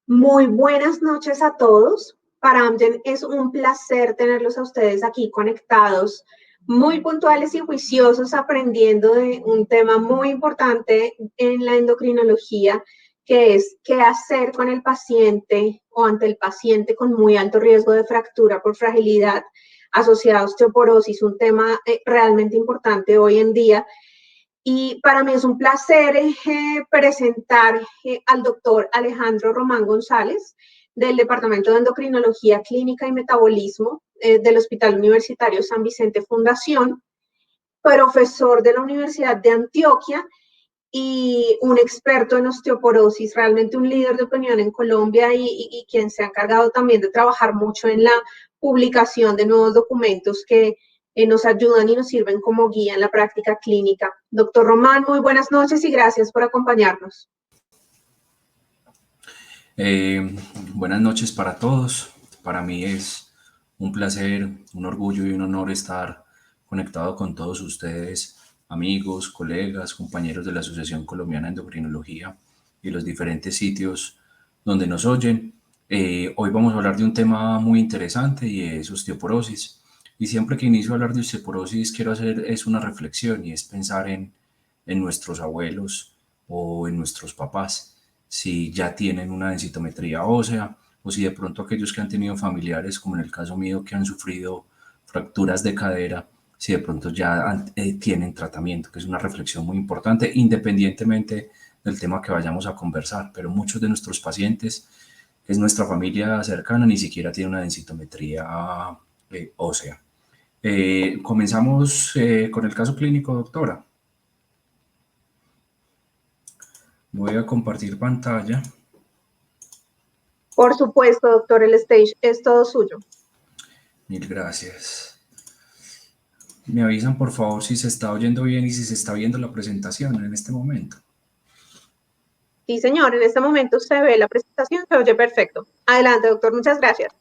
Muy buenas noches a todos. Para Amgen es un placer tenerlos a ustedes aquí conectados, muy puntuales y juiciosos, aprendiendo de un tema muy importante en la endocrinología, que es qué hacer con el paciente o ante el paciente con muy alto riesgo de fractura por fragilidad asociada a osteoporosis, un tema realmente importante hoy en día. Y para mí es un placer presentar al doctor Alejandro Román González del Departamento de Endocrinología Clínica y Metabolismo del Hospital Universitario San Vicente Fundación, profesor de la Universidad de Antioquia y un experto en osteoporosis, realmente un líder de opinión en Colombia y quien se ha encargado también de trabajar mucho en la publicación de nuevos documentos que nos ayudan y nos sirven como guía en la práctica clínica. Doctor Román, muy buenas noches y gracias por acompañarnos. Eh, Buenas noches para todos. Para mí es un placer, un orgullo y un honor estar conectado con todos ustedes, amigos, colegas, compañeros de la Asociación Colombiana de Endocrinología y los diferentes sitios donde nos oyen. Hoy vamos a hablar de un tema muy interesante y es osteoporosis. Y siempre que inicio a hablar de osteoporosis quiero hacer es una reflexión y es pensar en nuestros abuelos o en nuestros papás, si ya tienen una densitometría ósea o si de pronto aquellos que han tenido familiares, como en el caso mío, que han sufrido fracturas de cadera, si de pronto ya tienen tratamiento, que es una reflexión muy importante, independientemente del tema que vayamos a conversar. Pero muchos de nuestros pacientes, que es nuestra familia cercana, ni siquiera tienen una densitometría ósea. Comenzamos con el caso clínico, doctora. Voy a compartir pantalla. Por supuesto, doctor, el stage es todo suyo. Mil gracias. Me avisan por favor si se está oyendo bien y si se está viendo la presentación en este momento. Sí, señor, en este momento se ve la presentación, se oye perfecto. Adelante, doctor, muchas gracias.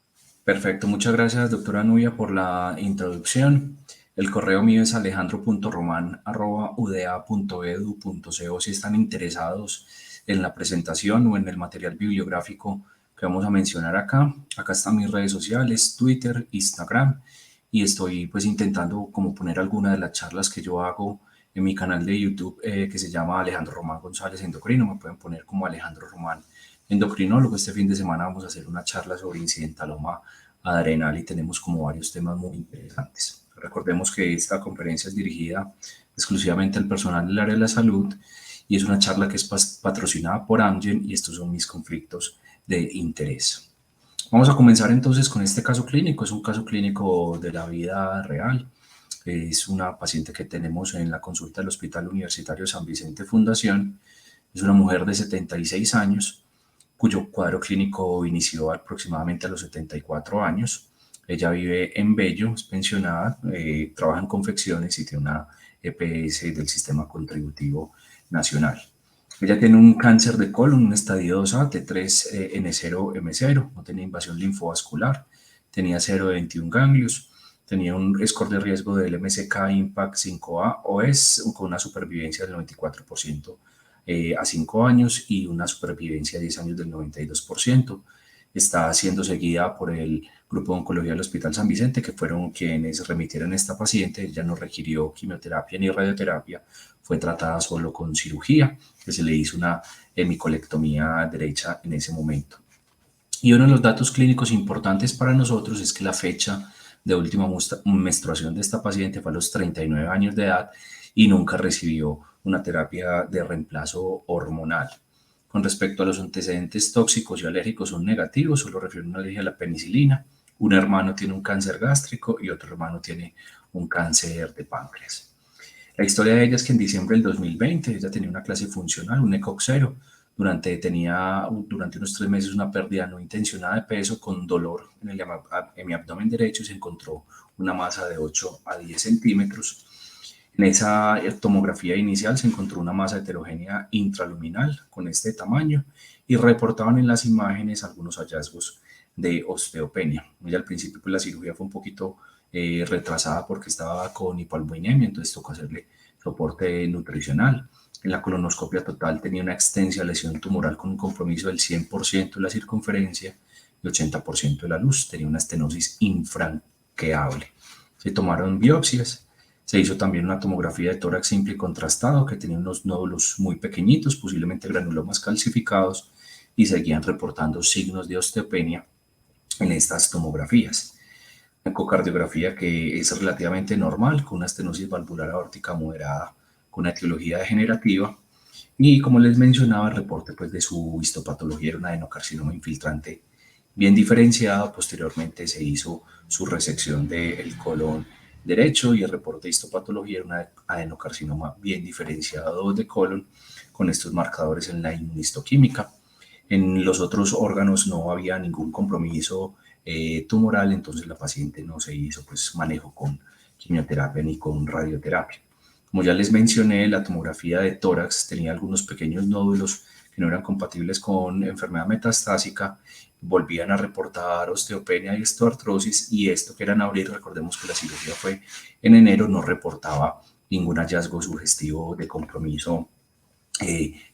Perfecto, muchas gracias doctora Nubia por la introducción. El correo mío es alejandro.roman@uda.edu.co si están interesados en la presentación o en el material bibliográfico que vamos a mencionar acá. Acá están mis redes sociales, Twitter, Instagram, y estoy pues intentando como poner alguna de las charlas que yo hago en mi canal de YouTube que se llama Alejandro Román González Endocrino. Me pueden poner como Alejandro Román endocrinólogo. Este fin de semana vamos a hacer una charla sobre incidentaloma adrenal y tenemos como varios temas muy interesantes. Recordemos que esta conferencia es dirigida exclusivamente al personal del área de la salud y es una charla que es patrocinada por Amgen y estos son mis conflictos de interés. Vamos a comenzar entonces con este caso clínico. Es un caso clínico de la vida real. Es una paciente que tenemos en la consulta del Hospital Universitario San Vicente Fundación. Es una mujer de 76 años cuyo cuadro clínico inició aproximadamente a los 74 años. Ella vive en Bello, es pensionada, trabaja en confecciones y tiene una EPS del Sistema Contributivo Nacional. Ella tiene un cáncer de colon, un estadio 2A, T3N0M0, no tenía invasión linfovascular, tenía 0,21 ganglios, tenía un score de riesgo del MSK Impact 5A OS con una supervivencia del 94% a 5 años y una supervivencia a 10 años del 92%. Está siendo seguida por el Grupo de Oncología del Hospital San Vicente, que fueron quienes remitieron a esta paciente. Ella no requirió quimioterapia ni radioterapia, fue tratada solo con cirugía, que se le hizo una hemicolectomía derecha en ese momento. Y uno de los datos clínicos importantes para nosotros es que la fecha de última menstruación de esta paciente fue a los 39 años de edad y nunca recibió una terapia de reemplazo hormonal. Con respecto a los antecedentes tóxicos y alérgicos son negativos, solo refiere una alergia a la penicilina. Un hermano tiene un cáncer gástrico y otro hermano tiene un cáncer de páncreas. La historia de ella es que en diciembre del 2020 ella tenía una clase funcional, un ECOG 0. Durante unos 3 meses una pérdida no intencionada de peso con dolor en mi abdomen derecho y se encontró una masa de 8 a 10 centímetros. En esa tomografía inicial se encontró una masa heterogénea intraluminal con este tamaño y reportaban en las imágenes algunos hallazgos de osteopenia. Ella al principio pues, la cirugía fue un poquito retrasada porque estaba con hipoalbuminemia, entonces tocó hacerle soporte nutricional. En la colonoscopia total tenía una extensa lesión tumoral con un compromiso del 100% de la circunferencia y 80% de la luz. Tenía una estenosis infranqueable. Se tomaron biopsias. Se hizo también una tomografía de tórax simple y contrastado que tenía unos nódulos muy pequeñitos, posiblemente granulomas calcificados, y seguían reportando signos de osteopenia en estas tomografías. Una ecocardiografía que es relativamente normal, con una estenosis valvular aórtica moderada, con una etiología degenerativa, y como les mencionaba, el reporte pues, de su histopatología era un adenocarcinoma infiltrante bien diferenciado. Posteriormente se hizo su resección del colon derecho y el reporte de histopatología era un adenocarcinoma bien diferenciado de colon con estos marcadores en la inmunistoquímica. En los otros órganos no había ningún compromiso tumoral, entonces la paciente no se hizo pues, manejo con quimioterapia ni con radioterapia. Como ya les mencioné, la tomografía de tórax tenía algunos pequeños nódulos que no eran compatibles con enfermedad metastásica, volvían a reportar osteopenia y osteoartrosis, y esto que era en abril, recordemos que la cirugía fue en enero, no reportaba ningún hallazgo sugestivo de compromiso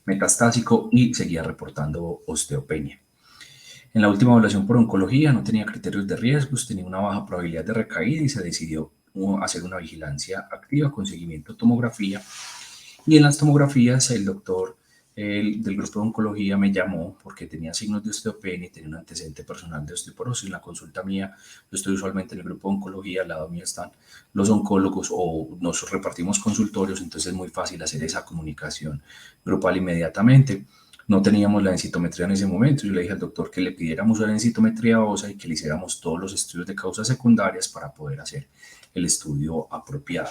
metastásico y seguía reportando osteopenia. En la última evaluación por oncología no tenía criterios de riesgos, tenía una baja probabilidad de recaída y se decidió hacer una vigilancia activa con seguimiento tomografía. Y en las tomografías el doctor del grupo de oncología me llamó porque tenía signos de osteopenia y tenía un antecedente personal de osteoporosis. En la consulta mía, yo estoy usualmente en el grupo de oncología, al lado mío están los oncólogos o nos repartimos consultorios, entonces es muy fácil hacer esa comunicación grupal inmediatamente. No teníamos la densitometría en ese momento. Yo le dije al doctor que le pidiéramos una densitometría ósea y que le hiciéramos todos los estudios de causas secundarias para poder hacer el estudio apropiado.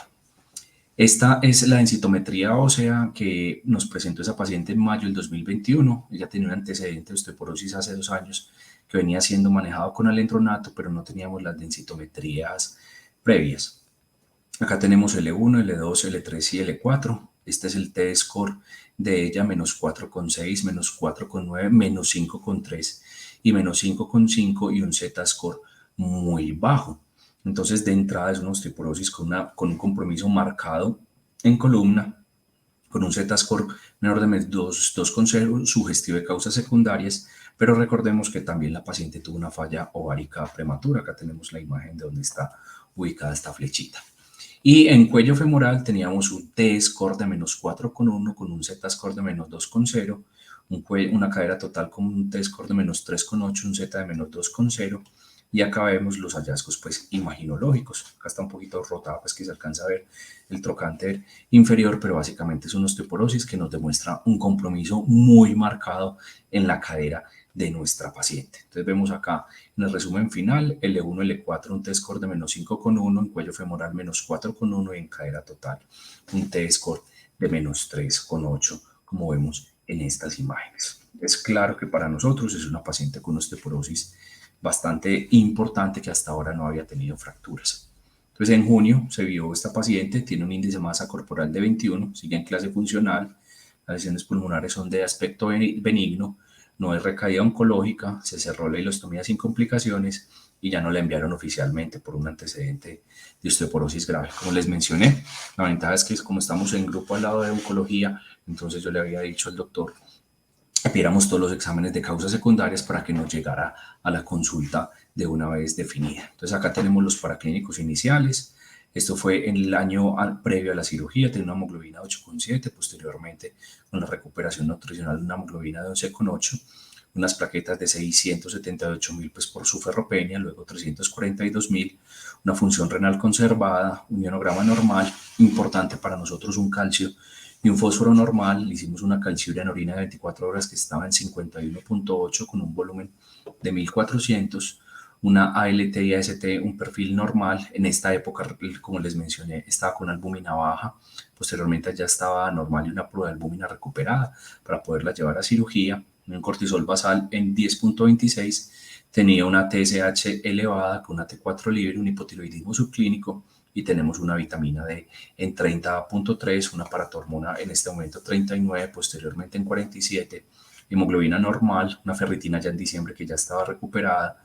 Esta es la densitometría ósea que nos presentó esa paciente en mayo del 2021. Ella tenía un antecedente de osteoporosis hace 2 años que venía siendo manejado con alendronato, pero no teníamos las densitometrías previas. Acá tenemos L1, L2, L3 y L4. Este es el T-score de ella, menos 4,6, menos 4,9, menos 5,3 y menos 5,5 y un Z-score muy bajo. Entonces, de entrada es una osteoporosis con un compromiso marcado en columna, con un Z-score menor de 2,0, sugestivo de causas secundarias, pero recordemos que también la paciente tuvo una falla ovárica prematura. Acá tenemos la imagen de donde está ubicada esta flechita. Y en cuello femoral teníamos un T-score de menos 4,1 con un Z-score de menos 2,0, una cadera total con un T-score de menos 3,8, un Z de menos 2,0, y acá vemos los hallazgos pues imaginológicos. Acá está un poquito rotada, pues que se alcanza a ver el trocánter inferior, pero básicamente es una osteoporosis que nos demuestra un compromiso muy marcado en la cadera de nuestra paciente. Entonces vemos acá en el resumen final, L1, L4, un T-score de menos 5,1, en cuello femoral menos 4,1 y en cadera total un T-score de menos 3,8, como vemos en estas imágenes. Es claro que para nosotros es una paciente con osteoporosis bastante importante que hasta ahora no había tenido fracturas. Entonces en junio se vio esta paciente, tiene un índice de masa corporal de 21, sigue en clase funcional, las lesiones pulmonares son de aspecto benigno, no hay recaída oncológica, se cerró la hilostomía sin complicaciones y ya no la enviaron oficialmente por un antecedente de osteoporosis grave. Como les mencioné, la ventaja es que como estamos en grupo al lado de oncología, entonces yo le había dicho al doctor que pidiéramos todos los exámenes de causas secundarias para que nos llegara a la consulta de una vez definida. Entonces acá tenemos los paraclínicos iniciales. Esto fue en el año previo a la cirugía, tenía una hemoglobina de 8,7, posteriormente con la recuperación nutricional una hemoglobina de 11,8, unas plaquetas de 678.000 pues, por su ferropenia, luego 342.000, una función renal conservada, un ionograma normal, importante para nosotros un calcio y un fósforo normal. Le hicimos una calciuria en orina de 24 horas que estaba en 51,8 con un volumen de 1400, una ALT y AST, un perfil normal. En esta época, como les mencioné, estaba con albúmina baja, posteriormente ya estaba normal y una prueba de albúmina recuperada para poderla llevar a cirugía, un cortisol basal en 10,26, tenía una TSH elevada con una T4 libre, un hipotiroidismo subclínico y tenemos una vitamina D en 30,3, una paratormona en este momento 39, posteriormente en 47, hemoglobina normal, una ferritina ya en diciembre que ya estaba recuperada,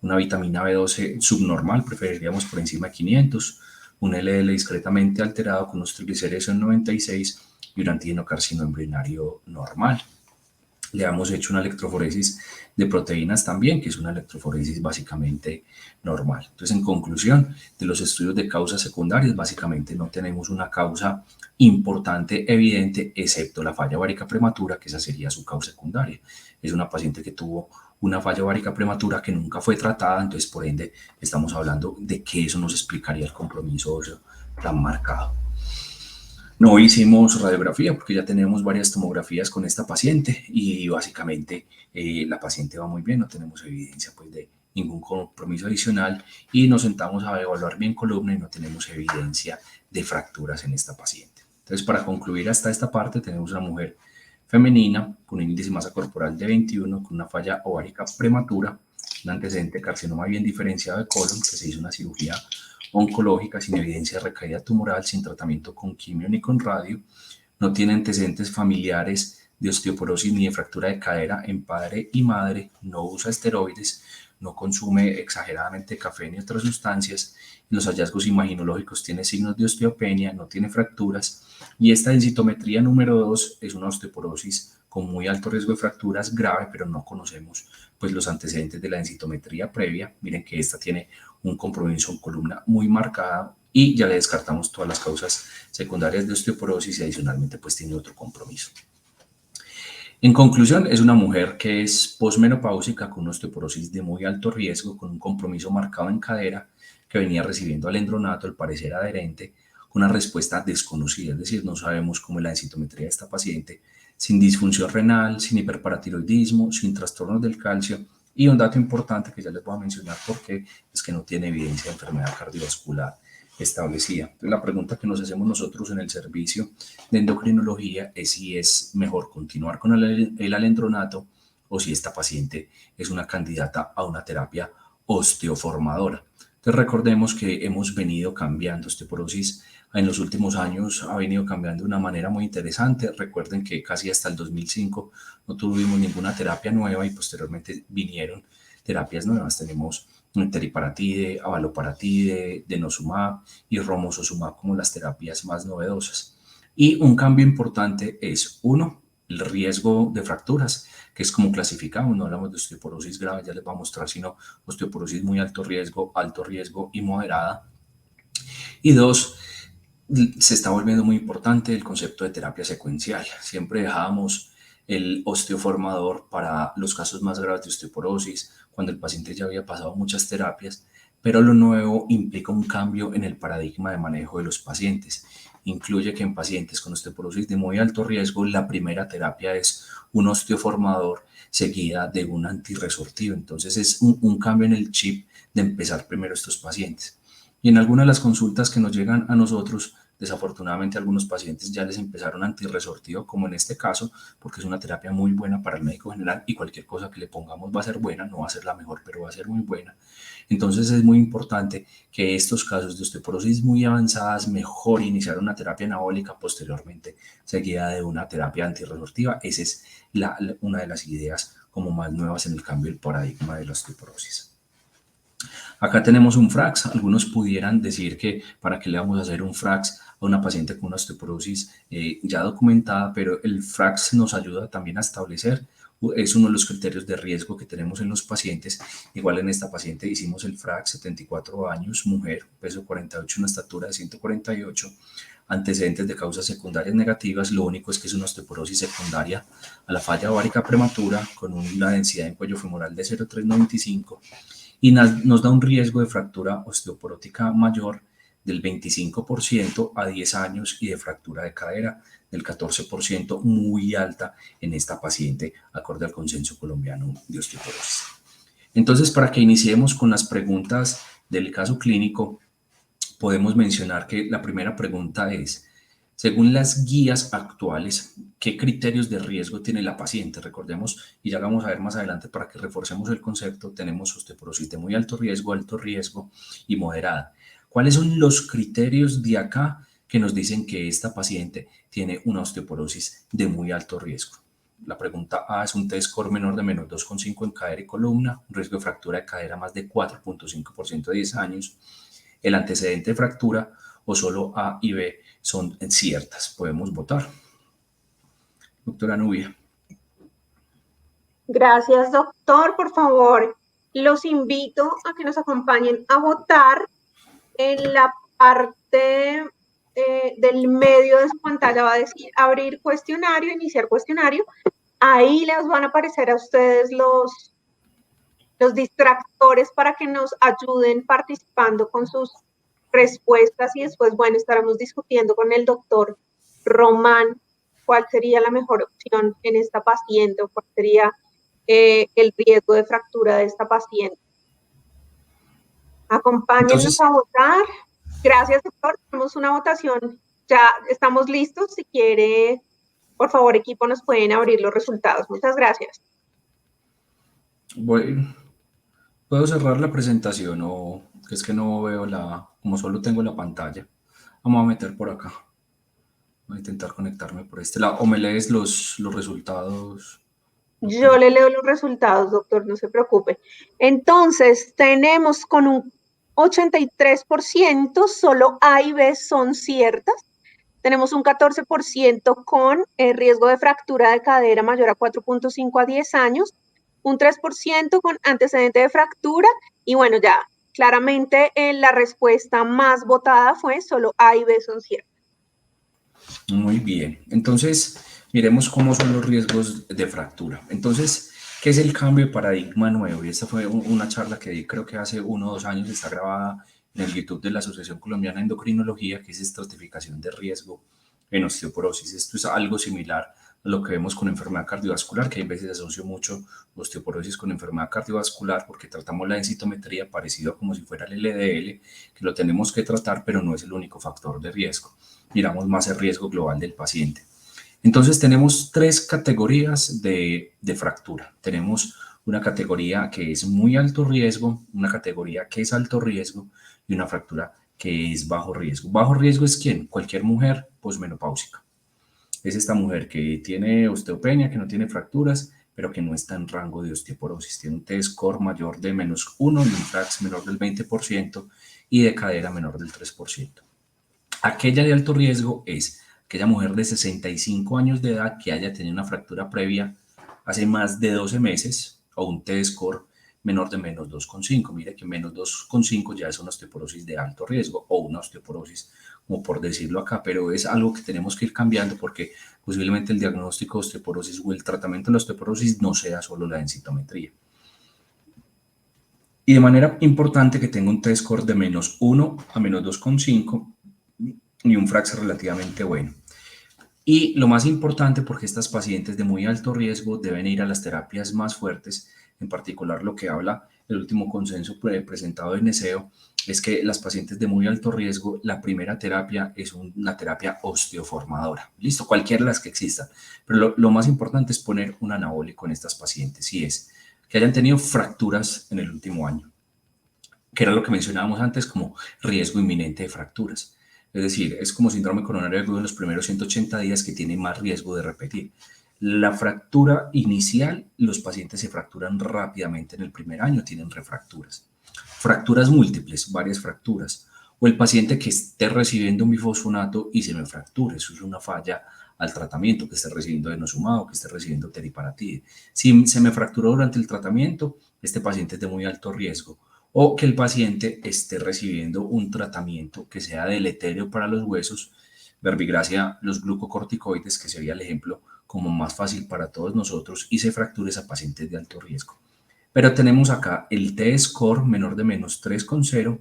una vitamina B12 subnormal, preferiríamos por encima de 500, un LDL discretamente alterado con unos triglicéridos en 96 y un antígeno carcino embrionario normal. Le hemos hecho una electroforesis de proteínas también, que es una electroforesis básicamente normal. Entonces, en conclusión, de los estudios de causas secundarias, básicamente no tenemos una causa importante, evidente, excepto la falla ovárica prematura, que esa sería su causa secundaria. Es una paciente que tuvo una falla ovárica prematura que nunca fue tratada, entonces, por ende, estamos hablando de que eso nos explicaría el compromiso óseo tan marcado. No hicimos radiografía porque ya tenemos varias tomografías con esta paciente y básicamente la paciente va muy bien, no tenemos evidencia pues, de ningún compromiso adicional y nos sentamos a evaluar bien columna y no tenemos evidencia de fracturas en esta paciente. Entonces, para concluir hasta esta parte, tenemos una mujer femenina con un índice de masa corporal de 21, con una falla ovárica prematura, un antecedente de carcinoma bien diferenciado de colon, que se hizo una cirugía oncológica sin evidencia de recaída tumoral, sin tratamiento con quimio ni con radio, no tiene antecedentes familiares de osteoporosis ni de fractura de cadera en padre y madre, no usa esteroides, no consume exageradamente café ni otras sustancias, en los hallazgos imaginológicos tiene signos de osteopenia, no tiene fracturas, y esta densitometría número 2 es una osteoporosis con muy alto riesgo de fracturas grave, pero no conocemos pues, los antecedentes de la densitometría previa. Miren que esta tiene un compromiso en columna muy marcado y ya le descartamos todas las causas secundarias de osteoporosis y adicionalmente pues tiene otro compromiso. En conclusión, es una mujer que es posmenopáusica con una osteoporosis de muy alto riesgo, con un compromiso marcado en cadera, que venía recibiendo alendronato, al parecer adherente, con una respuesta desconocida, es decir, no sabemos cómo es la densitometría de esta paciente, sin disfunción renal, sin hiperparatiroidismo, sin trastornos del calcio, y un dato importante que ya les voy a mencionar porque es que no tiene evidencia de enfermedad cardiovascular establecida. Entonces, la pregunta que nos hacemos nosotros en el servicio de endocrinología es si es mejor continuar con el alendronato o si esta paciente es una candidata a una terapia osteoformadora. Entonces recordemos que hemos venido cambiando osteoporosis en los últimos años, ha venido cambiando de una manera muy interesante. Recuerden que casi hasta el 2005 no tuvimos ninguna terapia nueva y posteriormente vinieron terapias nuevas. Tenemos teriparatide, abaloparatide, denosumab y romosozumab como las terapias más novedosas. Y un cambio importante es, uno, el riesgo de fracturas, que es como clasificamos, no hablamos de osteoporosis grave, ya les voy a mostrar, sino osteoporosis muy alto riesgo y moderada. Y dos, se está volviendo muy importante el concepto de terapia secuencial. Siempre dejábamos el osteoformador para los casos más graves de osteoporosis, cuando el paciente ya había pasado muchas terapias, pero lo nuevo implica un cambio en el paradigma de manejo de los pacientes. Incluye que en pacientes con osteoporosis de muy alto riesgo, la primera terapia es un osteoformador seguida de un antirresortivo. Entonces es un cambio en el chip de empezar primero estos pacientes. Y en algunas de las consultas que nos llegan a nosotros, desafortunadamente algunos pacientes ya les empezaron antirresortivo, como en este caso, porque es una terapia muy buena para el médico general y cualquier cosa que le pongamos va a ser buena, no va a ser la mejor, pero va a ser muy buena. Entonces es muy importante que estos casos de osteoporosis muy avanzadas, mejor iniciar una terapia anabólica posteriormente, seguida de una terapia antirresortiva. Esa es una de las ideas como más nuevas en el cambio del paradigma de la osteoporosis. Acá tenemos un FRAX. Algunos pudieran decir que para qué le vamos a hacer un FRAX a una paciente con una osteoporosis ya documentada, pero el FRAX nos ayuda también a establecer, es uno de los criterios de riesgo que tenemos en los pacientes. Igual en esta paciente hicimos el FRAX, 74 años, mujer, peso 48, una estatura de 148, antecedentes de causas secundarias negativas. Lo único es que es una osteoporosis secundaria a la falla ovárica prematura con una densidad en cuello femoral de 0,395 y nos da un riesgo de fractura osteoporótica mayor del 25% a 10 años y de fractura de cadera del 14%, muy alta en esta paciente, acorde al consenso colombiano de osteoporosis. Entonces, para que iniciemos con las preguntas del caso clínico, podemos mencionar que la primera pregunta es, según las guías actuales, ¿qué criterios de riesgo tiene la paciente? Recordemos, y ya vamos a ver más adelante para que reforcemos el concepto, tenemos osteoporosis de muy alto riesgo y moderada. ¿Cuáles son los criterios de acá que nos dicen que esta paciente tiene una osteoporosis de muy alto riesgo? La pregunta A es un T-score menor de menos 2,5 en cadera y columna, un riesgo de fractura de cadera más de 4,5% de 10 años, el antecedente de fractura o solo A y B son ciertas. Podemos votar. Doctora Nubia. Gracias, doctor. Por favor, los invito a que nos acompañen a votar. En la parte del medio de su pantalla va a decir abrir cuestionario, iniciar cuestionario. Ahí les van a aparecer a ustedes los distractores para que nos ayuden participando con sus respuestas y después, bueno, estaremos discutiendo con el doctor Román cuál sería la mejor opción en esta paciente o cuál sería el riesgo de fractura de esta paciente. Acompáñennos a votar. Gracias, doctor. Tenemos una votación. Ya estamos listos. Si quiere, por favor, equipo, nos pueden abrir los resultados. Muchas gracias. Bueno, ¿puedo cerrar la presentación o es que no veo como solo tengo la pantalla? Vamos a meter por acá. Voy a intentar conectarme por este lado. ¿O me lees los resultados? Yo le leo los resultados, doctor, no se preocupe. Entonces, tenemos con un 83%, solo A y B son ciertas. Tenemos un 14% con riesgo de fractura de cadera mayor a 4.5 a 10 años, un 3% con antecedente de fractura y bueno, ya claramente la respuesta más votada fue solo A y B son ciertas. Muy bien. Entonces, miremos cómo son los riesgos de fractura. Entonces, ¿qué es el cambio de paradigma nuevo? Y esta fue una charla que di creo que hace 1 o 2 años, está grabada en el YouTube de la Asociación Colombiana de Endocrinología, que es estratificación de riesgo en osteoporosis. Esto es algo similar a lo que vemos con enfermedad cardiovascular, que a veces asocio mucho osteoporosis con enfermedad cardiovascular porque tratamos la densitometría parecido como si fuera el LDL, que lo tenemos que tratar, pero no es el único factor de riesgo. Miramos más el riesgo global del paciente. Entonces tenemos 3 categorías de fractura. Tenemos una categoría que es muy alto riesgo, una categoría que es alto riesgo y una fractura que es bajo riesgo. Bajo riesgo es ¿quién? Cualquier mujer posmenopáusica. Es esta mujer que tiene osteopenia, que no tiene fracturas, pero que no está en rango de osteoporosis. Tiene un T-score mayor de -1 y un FRAX menor del 20% y de cadera menor del 3%. Aquella de alto riesgo es aquella mujer de 65 años de edad que haya tenido una fractura previa hace más de 12 meses o un T-score menor de -2,5. Mire que -2,5 ya es una osteoporosis de alto riesgo o una osteoporosis, como por decirlo acá, pero es algo que tenemos que ir cambiando porque posiblemente el diagnóstico de osteoporosis o el tratamiento de la osteoporosis no sea solo la densitometría. Y de manera importante que tenga un T-score de -1 a -2,5 y un FRAX relativamente bueno. Y lo más importante, porque estas pacientes de muy alto riesgo deben ir a las terapias más fuertes, en particular lo que habla el último consenso presentado de NESEO, es que las pacientes de muy alto riesgo, la primera terapia es una terapia osteoformadora. Listo, cualquiera de las que existan. Pero lo más importante es poner un anabólico en estas pacientes, y es que hayan tenido fracturas en el último año, que era lo que mencionábamos antes como riesgo inminente de fracturas. Es decir, es como síndrome coronario agudo en los primeros 180 días que tiene más riesgo de repetir. La fractura inicial, los pacientes se fracturan rápidamente en el primer año, tienen refracturas. Fracturas múltiples, varias fracturas. O el paciente que esté recibiendo un bifosfonato y se me fracture, eso es una falla al tratamiento, que esté recibiendo denosumab, que esté recibiendo teriparatide. Si se me fracturó durante el tratamiento, este paciente es de muy alto riesgo. O que el paciente esté recibiendo un tratamiento que sea deleterio para los huesos, verbigracia, los glucocorticoides, que sería el ejemplo como más fácil para todos nosotros, y se fractures a pacientes de alto riesgo. Pero tenemos acá el T-score menor de -3,0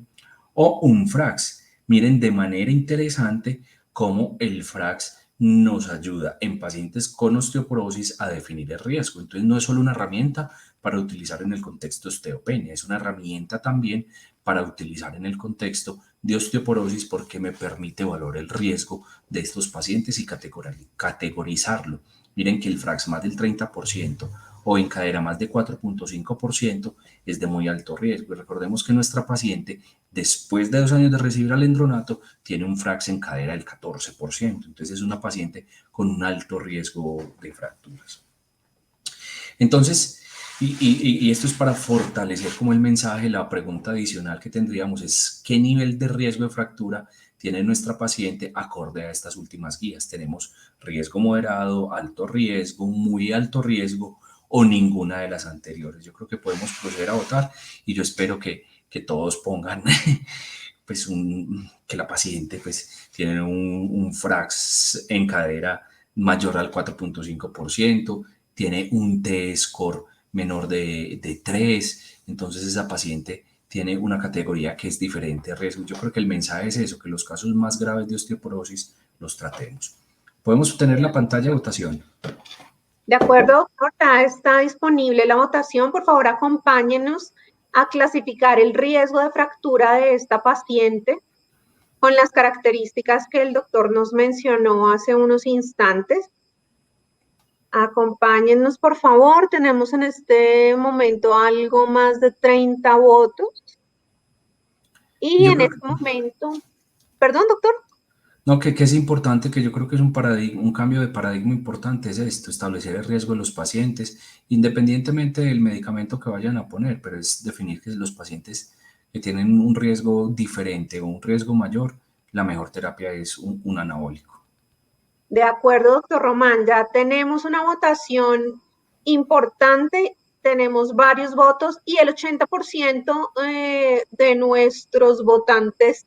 o un FRAX. Miren de manera interesante cómo el FRAX nos ayuda en pacientes con osteoporosis a definir el riesgo. Entonces no es solo una herramienta para utilizar en el contexto de osteopenia, es una herramienta también para utilizar en el contexto de osteoporosis porque me permite evaluar el riesgo de estos pacientes y categorizarlo. Miren que el FRAX más del 30% o en cadera más de 4.5% es de muy alto riesgo. Y recordemos que nuestra paciente, después de 2 años de recibir alendronato, tiene un FRAX en cadera del 14%. Entonces es una paciente con un alto riesgo de fracturas. Entonces, y esto es para fortalecer como el mensaje, la pregunta adicional que tendríamos es ¿qué nivel de riesgo de fractura tiene nuestra paciente acorde a estas últimas guías. Tenemos riesgo moderado, alto riesgo, muy alto riesgo o ninguna de las anteriores. Yo creo que podemos proceder a votar y yo espero que todos pongan pues que la paciente pues tiene un FRAX en cadera mayor al 4.5%, tiene un T-score menor de 3, entonces esa paciente tiene una categoría que es diferente de riesgo. Yo creo que el mensaje es eso, que los casos más graves de osteoporosis los tratemos. Podemos tener la pantalla de votación. De acuerdo, doctor, ya está disponible la votación. Por favor, acompáñenos a clasificar el riesgo de fractura de esta paciente con las características que el doctor nos mencionó hace unos instantes. Acompáñennos, por favor. Tenemos en este momento algo más de 30 votos. Y en este momento, perdón, doctor. No, que es importante, que yo creo que es un cambio de paradigma importante, es esto, establecer el riesgo de los pacientes, independientemente del medicamento que vayan a poner, pero es definir que los pacientes que tienen un riesgo diferente o un riesgo mayor, la mejor terapia es un anabólico. De acuerdo, doctor Román, ya tenemos una votación importante, tenemos varios votos y el 80% de nuestros votantes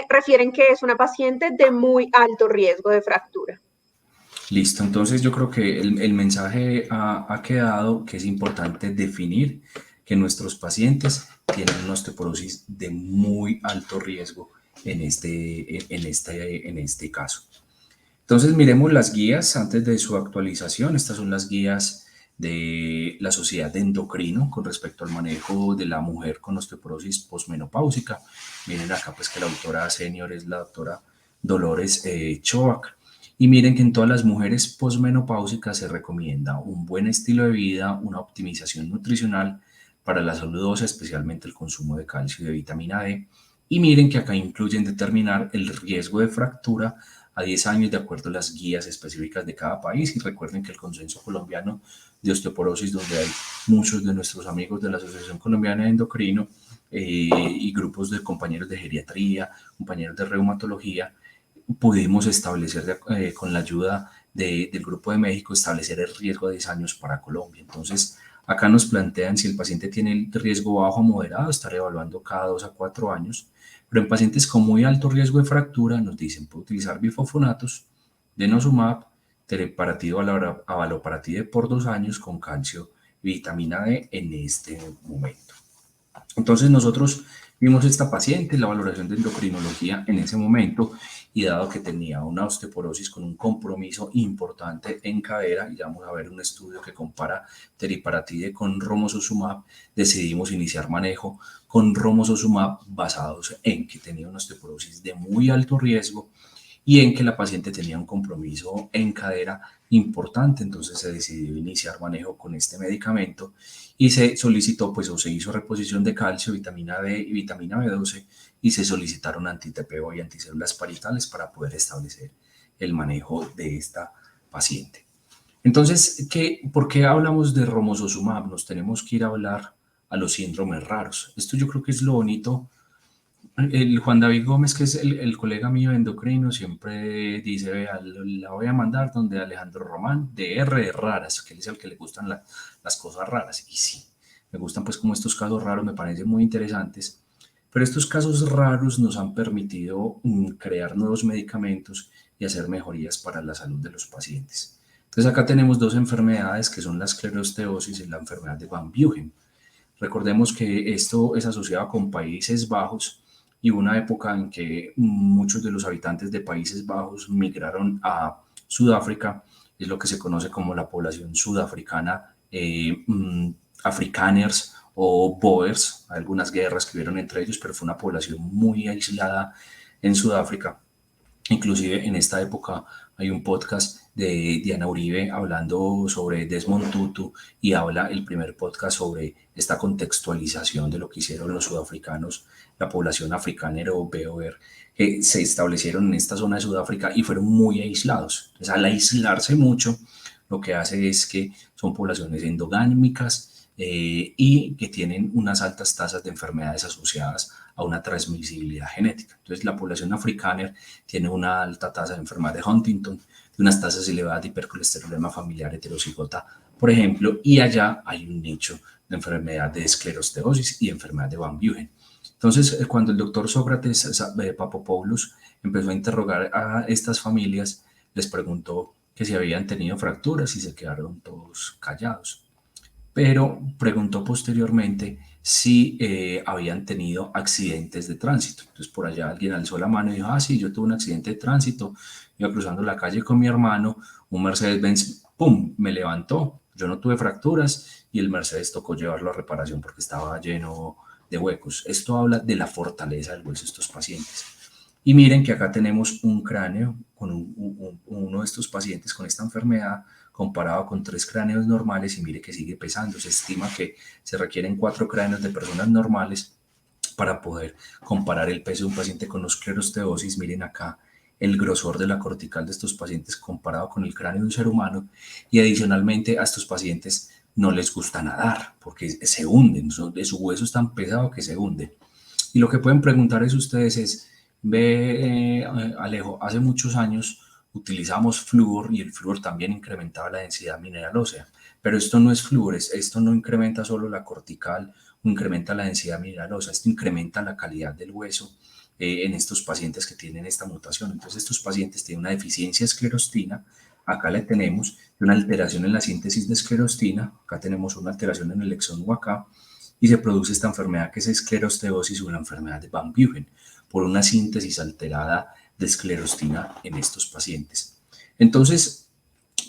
refieren que es una paciente de muy alto riesgo de fractura. Listo, entonces yo creo que el mensaje ha quedado que es importante definir que nuestros pacientes tienen una osteoporosis de muy alto riesgo en este caso. Entonces miremos las guías antes de su actualización. Estas son las guías de la Sociedad de Endocrino con respecto al manejo de la mujer con osteoporosis posmenopáusica. Miren acá pues que la autora senior es la doctora Dolores Chovac. Y miren que en todas las mujeres posmenopáusicas se recomienda un buen estilo de vida, una optimización nutricional para la salud ósea, especialmente el consumo de calcio y de vitamina D. Y miren que acá incluyen determinar el riesgo de fractura a 10 años de acuerdo a las guías específicas de cada país. Y recuerden que el Consenso Colombiano de Osteoporosis, donde hay muchos de nuestros amigos de la Asociación Colombiana de Endocrino y grupos de compañeros de geriatría, compañeros de reumatología, pudimos establecer con la ayuda del Grupo de México, establecer el riesgo de 10 años para Colombia. Entonces, acá nos plantean si el paciente tiene el riesgo bajo o moderado, estar evaluando cada 2 a 4 años, pero en pacientes con muy alto riesgo de fractura nos dicen puede utilizar bifosfonatos, denosumab, teriparatide o abaloparatide por 2 años con calcio y vitamina D en este momento. Entonces nosotros vimos esta paciente, la valoración de endocrinología en ese momento, y dado que tenía una osteoporosis con un compromiso importante en cadera, y vamos a ver un estudio que compara teriparatide con romosozumab, decidimos iniciar manejo con romosozumab basados en que tenía una osteoporosis de muy alto riesgo y en que la paciente tenía un compromiso en cadera importante, entonces se decidió iniciar manejo con este medicamento y se solicitó, pues, o se hizo reposición de calcio, vitamina D y vitamina B12 y se solicitaron anti-TPO y anticélulas parietales para poder establecer el manejo de esta paciente. Entonces, ¿por qué hablamos de romosozumab? Nos tenemos que ir a hablar a los síndromes raros. Esto yo creo que es lo bonito. El Juan David Gómez, que es el colega mío endocrino, siempre dice, vea, la voy a mandar donde Alejandro Román, de R de raras, que él es el que le gustan las cosas raras. Y sí, me gustan pues como estos casos raros, me parecen muy interesantes. Pero estos casos raros nos han permitido crear nuevos medicamentos y hacer mejorías para la salud de los pacientes. Entonces acá tenemos dos enfermedades que son la esclerosteosis y la enfermedad de Van Buchen. Recordemos que esto es asociado con Países Bajos y una época en que muchos de los habitantes de Países Bajos migraron a Sudáfrica, es lo que se conoce como la población sudafricana, afrikaners o boers, algunas guerras que hubieron entre ellos, pero fue una población muy aislada en Sudáfrica. Inclusive en esta época hay un podcast de Diana Uribe hablando sobre Desmond Tutu y habla el primer podcast sobre esta contextualización de lo que hicieron los sudafricanos, la población africana o Boer, que se establecieron en esta zona de Sudáfrica y fueron muy aislados. Entonces, al aislarse mucho, lo que hace es que son poblaciones endogámicas, y que tienen unas altas tasas de enfermedades asociadas a una transmisibilidad genética. Entonces, la población africana tiene una alta tasa de enfermedad de Huntington, de unas tasas elevadas de hipercolesterolemia familiar heterocigota, por ejemplo, y allá hay un nicho de enfermedad de esclerosteosis y enfermedad de Van Buren. Entonces, cuando el doctor Sócrates Papopoulos empezó a interrogar a estas familias, les preguntó que si habían tenido fracturas y se quedaron todos callados. Pero preguntó posteriormente si habían tenido accidentes de tránsito. Entonces por allá alguien alzó la mano y dijo, sí, yo tuve un accidente de tránsito, iba cruzando la calle con mi hermano, un Mercedes-Benz, ¡pum!, me levantó. Yo no tuve fracturas y el Mercedes tocó llevarlo a reparación porque estaba lleno de huecos. Esto habla de la fortaleza del hueso de estos pacientes. Y miren que acá tenemos un cráneo con uno de estos pacientes con esta enfermedad comparado con 3 cráneos normales y mire que sigue pesando. Se estima que se requieren 4 cráneos de personas normales para poder comparar el peso de un paciente con esclerosteosis. Miren acá el grosor de la cortical de estos pacientes comparado con el cráneo de un ser humano, y adicionalmente a estos pacientes no les gusta nadar porque se hunden, de su hueso es tan pesado que se hunde. Y lo que pueden preguntar es ustedes es, Alejo, hace muchos años utilizamos flúor y el flúor también incrementaba la densidad mineral ósea, pero esto no es flúor, esto no incrementa solo la cortical, incrementa la densidad mineral ósea, esto incrementa la calidad del hueso en estos pacientes que tienen esta mutación. Entonces estos pacientes tienen una deficiencia esclerostina, acá la tenemos, una alteración en la síntesis de esclerostina, acá tenemos una alteración en el exón acá, y se produce esta enfermedad que es esclerosteosis o la enfermedad de Van Buren, por una síntesis alterada de esclerostina en estos pacientes. Entonces,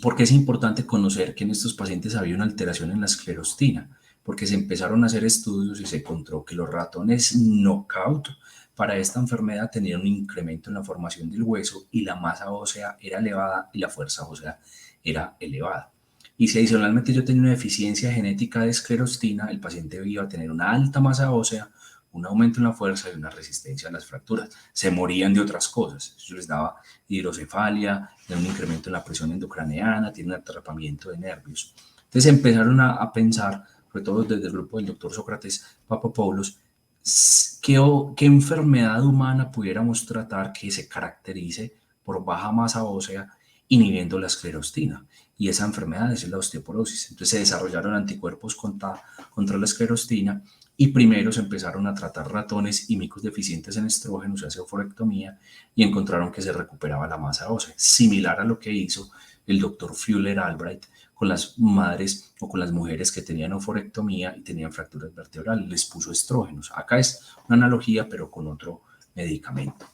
¿por qué es importante conocer que en estos pacientes había una alteración en la esclerostina? Porque se empezaron a hacer estudios y se encontró que los ratones knockout para esta enfermedad tenían un incremento en la formación del hueso y la masa ósea era elevada y la fuerza ósea era elevada. Y si adicionalmente yo tenía una deficiencia genética de esclerostina, el paciente iba a tener una alta masa ósea, un aumento en la fuerza y una resistencia a las fracturas. Se morían de otras cosas. Eso les daba hidrocefalia, un incremento en la presión endocraneana, tiene un atrapamiento de nervios. Entonces empezaron a pensar, sobre todo desde el grupo del doctor Sócrates Papopoulos, ¿qué enfermedad humana pudiéramos tratar que se caracterice por baja masa ósea inhibiendo la esclerostina? Y esa enfermedad es la osteoporosis. Entonces se desarrollaron anticuerpos contra la esclerostina y primero se empezaron a tratar ratones y micos deficientes en estrógenos, se hace oforectomía y encontraron que se recuperaba la masa ósea, similar a lo que hizo el doctor Fuller-Albright con las madres o con las mujeres que tenían oforectomía y tenían fracturas vertebrales, les puso estrógenos. Acá es una analogía, pero con otro medicamento.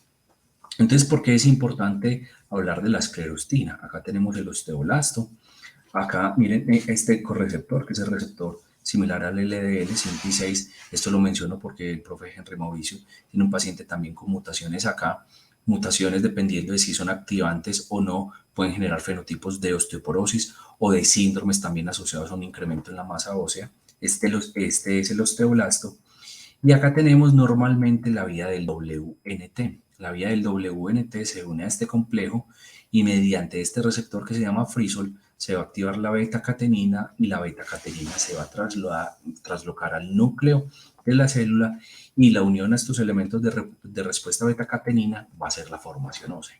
Entonces, ¿por qué es importante hablar de la esclerostina? Acá tenemos el osteoblasto. Acá, miren, este correceptor, que es el receptor similar al LDL-106. Esto lo menciono porque el profe Henry Mauricio tiene un paciente también con mutaciones acá. Mutaciones, dependiendo de si son activantes o no, pueden generar fenotipos de osteoporosis o de síndromes también asociados a un incremento en la masa ósea. Este es el osteoblasto. Y acá tenemos normalmente la vía del WNT. La vía del WNT se une a este complejo y mediante este receptor que se llama frisol se va a activar la beta-catenina y la beta-catenina se va a traslocar al núcleo de la célula y la unión a estos elementos de respuesta beta-catenina va a ser la formación ósea.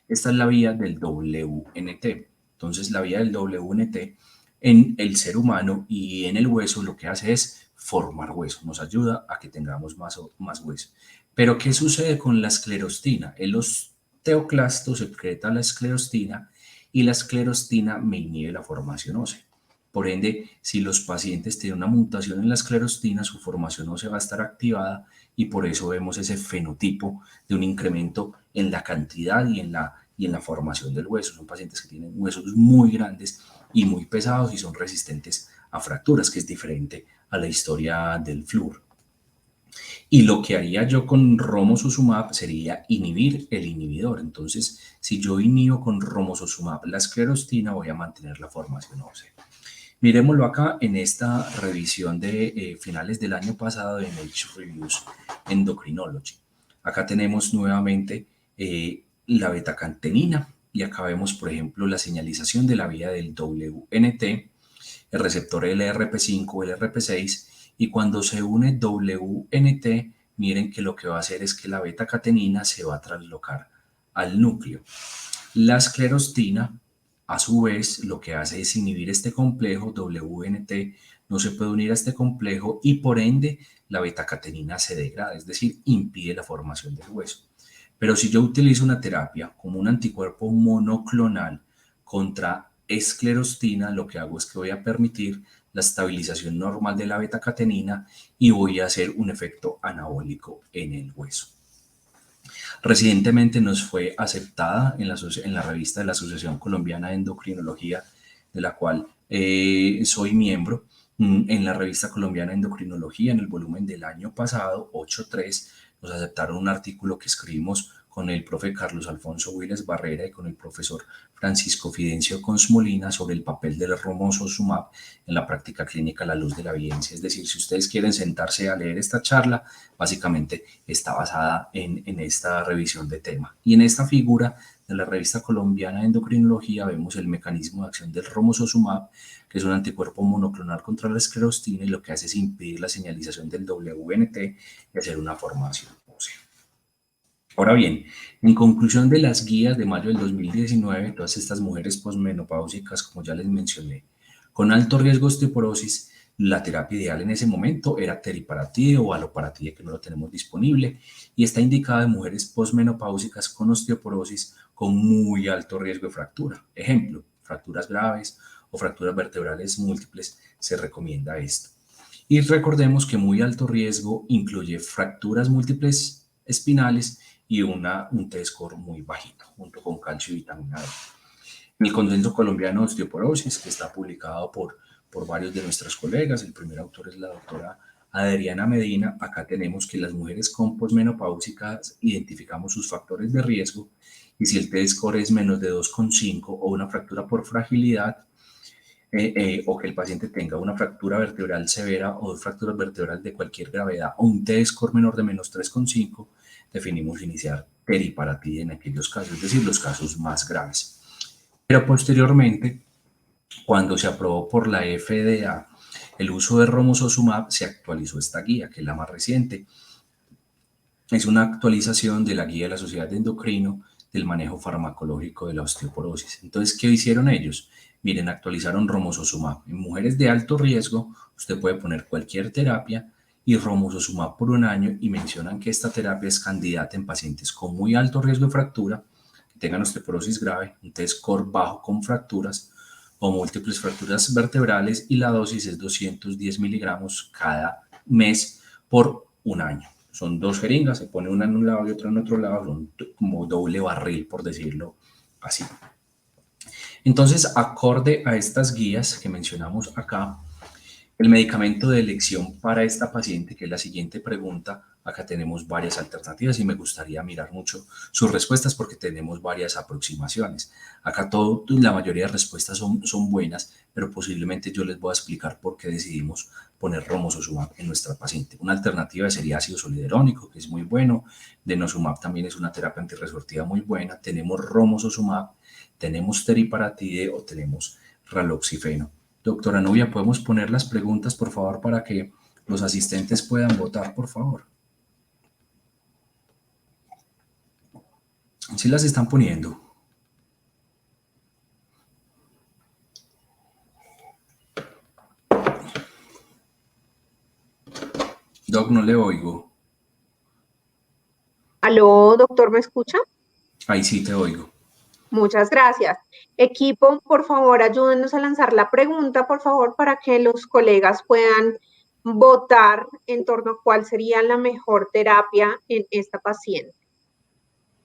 Esta es la vía del WNT. Entonces la vía del WNT en el ser humano y en el hueso lo que hace es formar hueso, nos ayuda a que tengamos más hueso. Pero ¿qué sucede con la esclerostina? El osteoclasto secreta la esclerostina y la esclerostina me inhibe la formación ósea. Por ende, si los pacientes tienen una mutación en la esclerostina, su formación ósea va a estar activada y por eso vemos ese fenotipo de un incremento en la cantidad y en la formación del hueso. Son pacientes que tienen huesos muy grandes y muy pesados y son resistentes a fracturas, que es diferente a la historia del flúor. Y lo que haría yo con romosozumab sería inhibir el inhibidor. Entonces, si yo inhibo con romosozumab la esclerostina, voy a mantener la formación ósea. Miremoslo acá en esta revisión de finales del año pasado de Nature Reviews Endocrinology. Acá tenemos nuevamente la betacantenina y acá vemos, por ejemplo, la señalización de la vía del WNT el receptor LRP5 o LRP6, y cuando se une WNT, miren que lo que va a hacer es que la beta-catenina se va a traslocar al núcleo. La esclerostina, a su vez, lo que hace es inhibir este complejo, WNT no se puede unir a este complejo y por ende la beta-catenina se degrada, es decir, impide la formación del hueso. Pero si yo utilizo una terapia como un anticuerpo monoclonal contra esclerostina, lo que hago es que voy a permitir la estabilización normal de la beta-catenina y voy a hacer un efecto anabólico en el hueso. Recientemente nos fue aceptada en la revista de la Asociación Colombiana de Endocrinología, de la cual soy miembro, en la revista colombiana de endocrinología, en el volumen del año pasado, 8.3, nos aceptaron un artículo que escribimos con el profe Carlos Alfonso Willes Barrera y con el profesor Francisco Fidencio Consmolina sobre el papel del romosozumab en la práctica clínica a la luz de la evidencia. Es decir, si ustedes quieren sentarse a leer esta charla, básicamente está basada en esta revisión de tema. Y en esta figura de la revista colombiana de endocrinología vemos el mecanismo de acción del romosozumab, que es un anticuerpo monoclonal contra la esclerostina y lo que hace es impedir la señalización del WNT y hacer una formación ósea. Ahora bien, en conclusión de las guías de mayo del 2019, todas estas mujeres posmenopáusicas, como ya les mencioné, con alto riesgo de osteoporosis, la terapia ideal en ese momento era teriparatide o aloparatide, que no lo tenemos disponible, y está indicada en mujeres posmenopáusicas con osteoporosis con muy alto riesgo de fractura. Ejemplo, fracturas graves o fracturas vertebrales múltiples, se recomienda esto. Y recordemos que muy alto riesgo incluye fracturas múltiples espinales y un T-score muy bajito, junto con calcio y vitamina D. En el Consenso Colombiano de Osteoporosis, que está publicado por varios de nuestros colegas, el primer autor es la doctora Adriana Medina. Acá tenemos que las mujeres con posmenopáusicas identificamos sus factores de riesgo y si el T-score es menos de 2,5 o una fractura por fragilidad, o que el paciente tenga una fractura vertebral severa o dos fracturas vertebrales de cualquier gravedad o un T-score menor de menos 3,5, definimos iniciar teriparatide en aquellos casos, es decir, los casos más graves. Pero posteriormente, cuando se aprobó por la FDA el uso de romosozumab, se actualizó esta guía, que es la más reciente. Es una actualización de la guía de la Sociedad de Endocrino del manejo farmacológico de la osteoporosis. Entonces, ¿qué hicieron ellos? Miren, actualizaron romosozumab. En mujeres de alto riesgo, usted puede poner cualquier terapia y romosozumab por un año y mencionan que esta terapia es candidata en pacientes con muy alto riesgo de fractura, que tengan osteoporosis grave, un T-score bajo con fracturas o múltiples fracturas vertebrales y la dosis es 210 miligramos cada mes por un año. Son 2 jeringas, se pone una en un lado y otra en otro lado, son como doble barril, por decirlo así. Entonces, acorde a estas guías que mencionamos acá, el medicamento de elección para esta paciente, que es la siguiente pregunta, acá tenemos varias alternativas y me gustaría mirar mucho sus respuestas porque tenemos varias aproximaciones. Acá la mayoría de respuestas son buenas, pero posiblemente yo les voy a explicar por qué decidimos poner romosozumab en nuestra paciente. Una alternativa sería ácido soliderónico, que es muy bueno. Denosumab también es una terapia antirresortiva muy buena. Tenemos romosozumab, tenemos teriparatide o tenemos raloxifeno. Doctora Nubia, ¿podemos poner las preguntas, por favor, para que los asistentes puedan votar, por favor? ¿Sí las están poniendo? Doc, no le oigo. Aló, doctor, ¿me escucha? Ahí sí te oigo. Muchas gracias. Equipo, por favor, ayúdenos a lanzar la pregunta, por favor, para que los colegas puedan votar en torno a cuál sería la mejor terapia en esta paciente.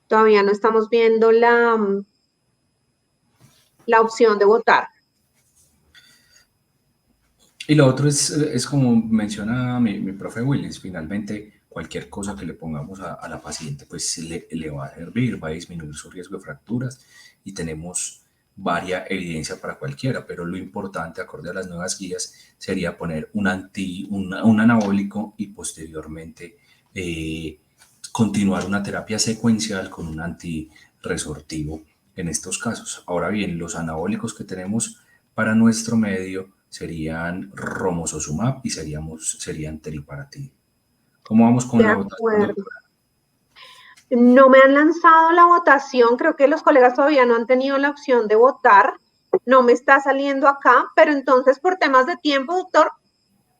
Todavía no estamos viendo la opción de votar. Y lo otro es como menciona mi profe Willis, finalmente cualquier cosa que le pongamos a la paciente pues le va a servir, va a disminuir su riesgo de fracturas y tenemos varia evidencia para cualquiera, pero lo importante, acorde a las nuevas guías, sería poner un anabólico y posteriormente continuar una terapia secuencial con un antirresortivo en estos casos. Ahora bien, los anabólicos que tenemos para nuestro medio serían romosozumab y serían teriparatide. ¿Cómo vamos con De la votación, acuerdo. doctora? No me han lanzado la votación, creo que los colegas todavía no han tenido la opción de votar. No me está saliendo acá, pero entonces por temas de tiempo, doctor,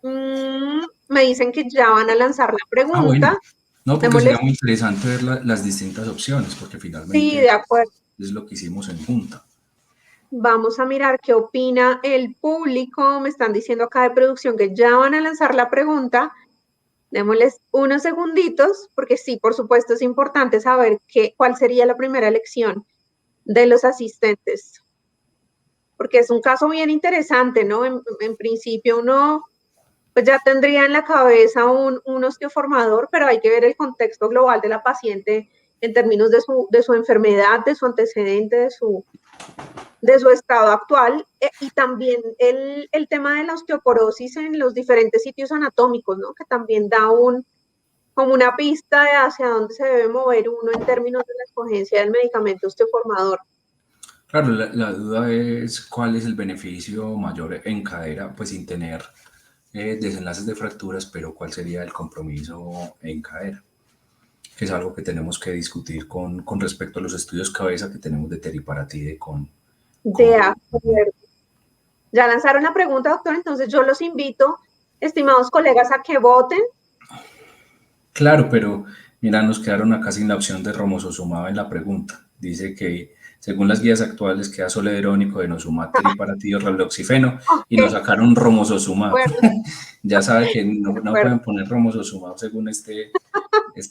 me dicen que ya van a lanzar la Ah, bueno. pregunta. No, porque sería Démosles, muy interesante ver las distintas opciones, porque sí, finalmente de acuerdo. es lo que hicimos en junta. Vamos a mirar qué opina el público. Me están diciendo acá de producción que ya van a lanzar la pregunta. Démosles unos segunditos, porque sí, por supuesto, es importante saber cuál sería la primera elección de los asistentes, porque es un caso bien interesante, ¿no? En principio uno pues ya tendría en la cabeza un osteoformador, pero hay que ver el contexto global de la paciente en términos de su enfermedad, de su antecedente, de su estado actual, y también el tema de la osteoporosis en los diferentes sitios anatómicos, ¿no? Que también da como una pista de hacia dónde se debe mover uno en términos de la escogencia del medicamento osteoformador. Claro, la duda es cuál es el beneficio mayor en cadera, pues sin tener desenlaces de fracturas, pero cuál sería el compromiso en cadera, que es algo que tenemos que discutir con respecto a los estudios cabeza que tenemos de teriparatide De con... acuerdo. Ya lanzaron la pregunta, doctor, entonces yo los invito, estimados colegas, a que voten. Claro, pero mira, nos quedaron acá sin la opción de romosozumab en la pregunta. Dice que según las guías actuales queda solo Edrónico, denosumab, teriparatide, raloxifeno y nos Ok, sacaron de romosozumab. acuerdo, Ya sabe que de no acuerdo. pueden poner romosozumab según esta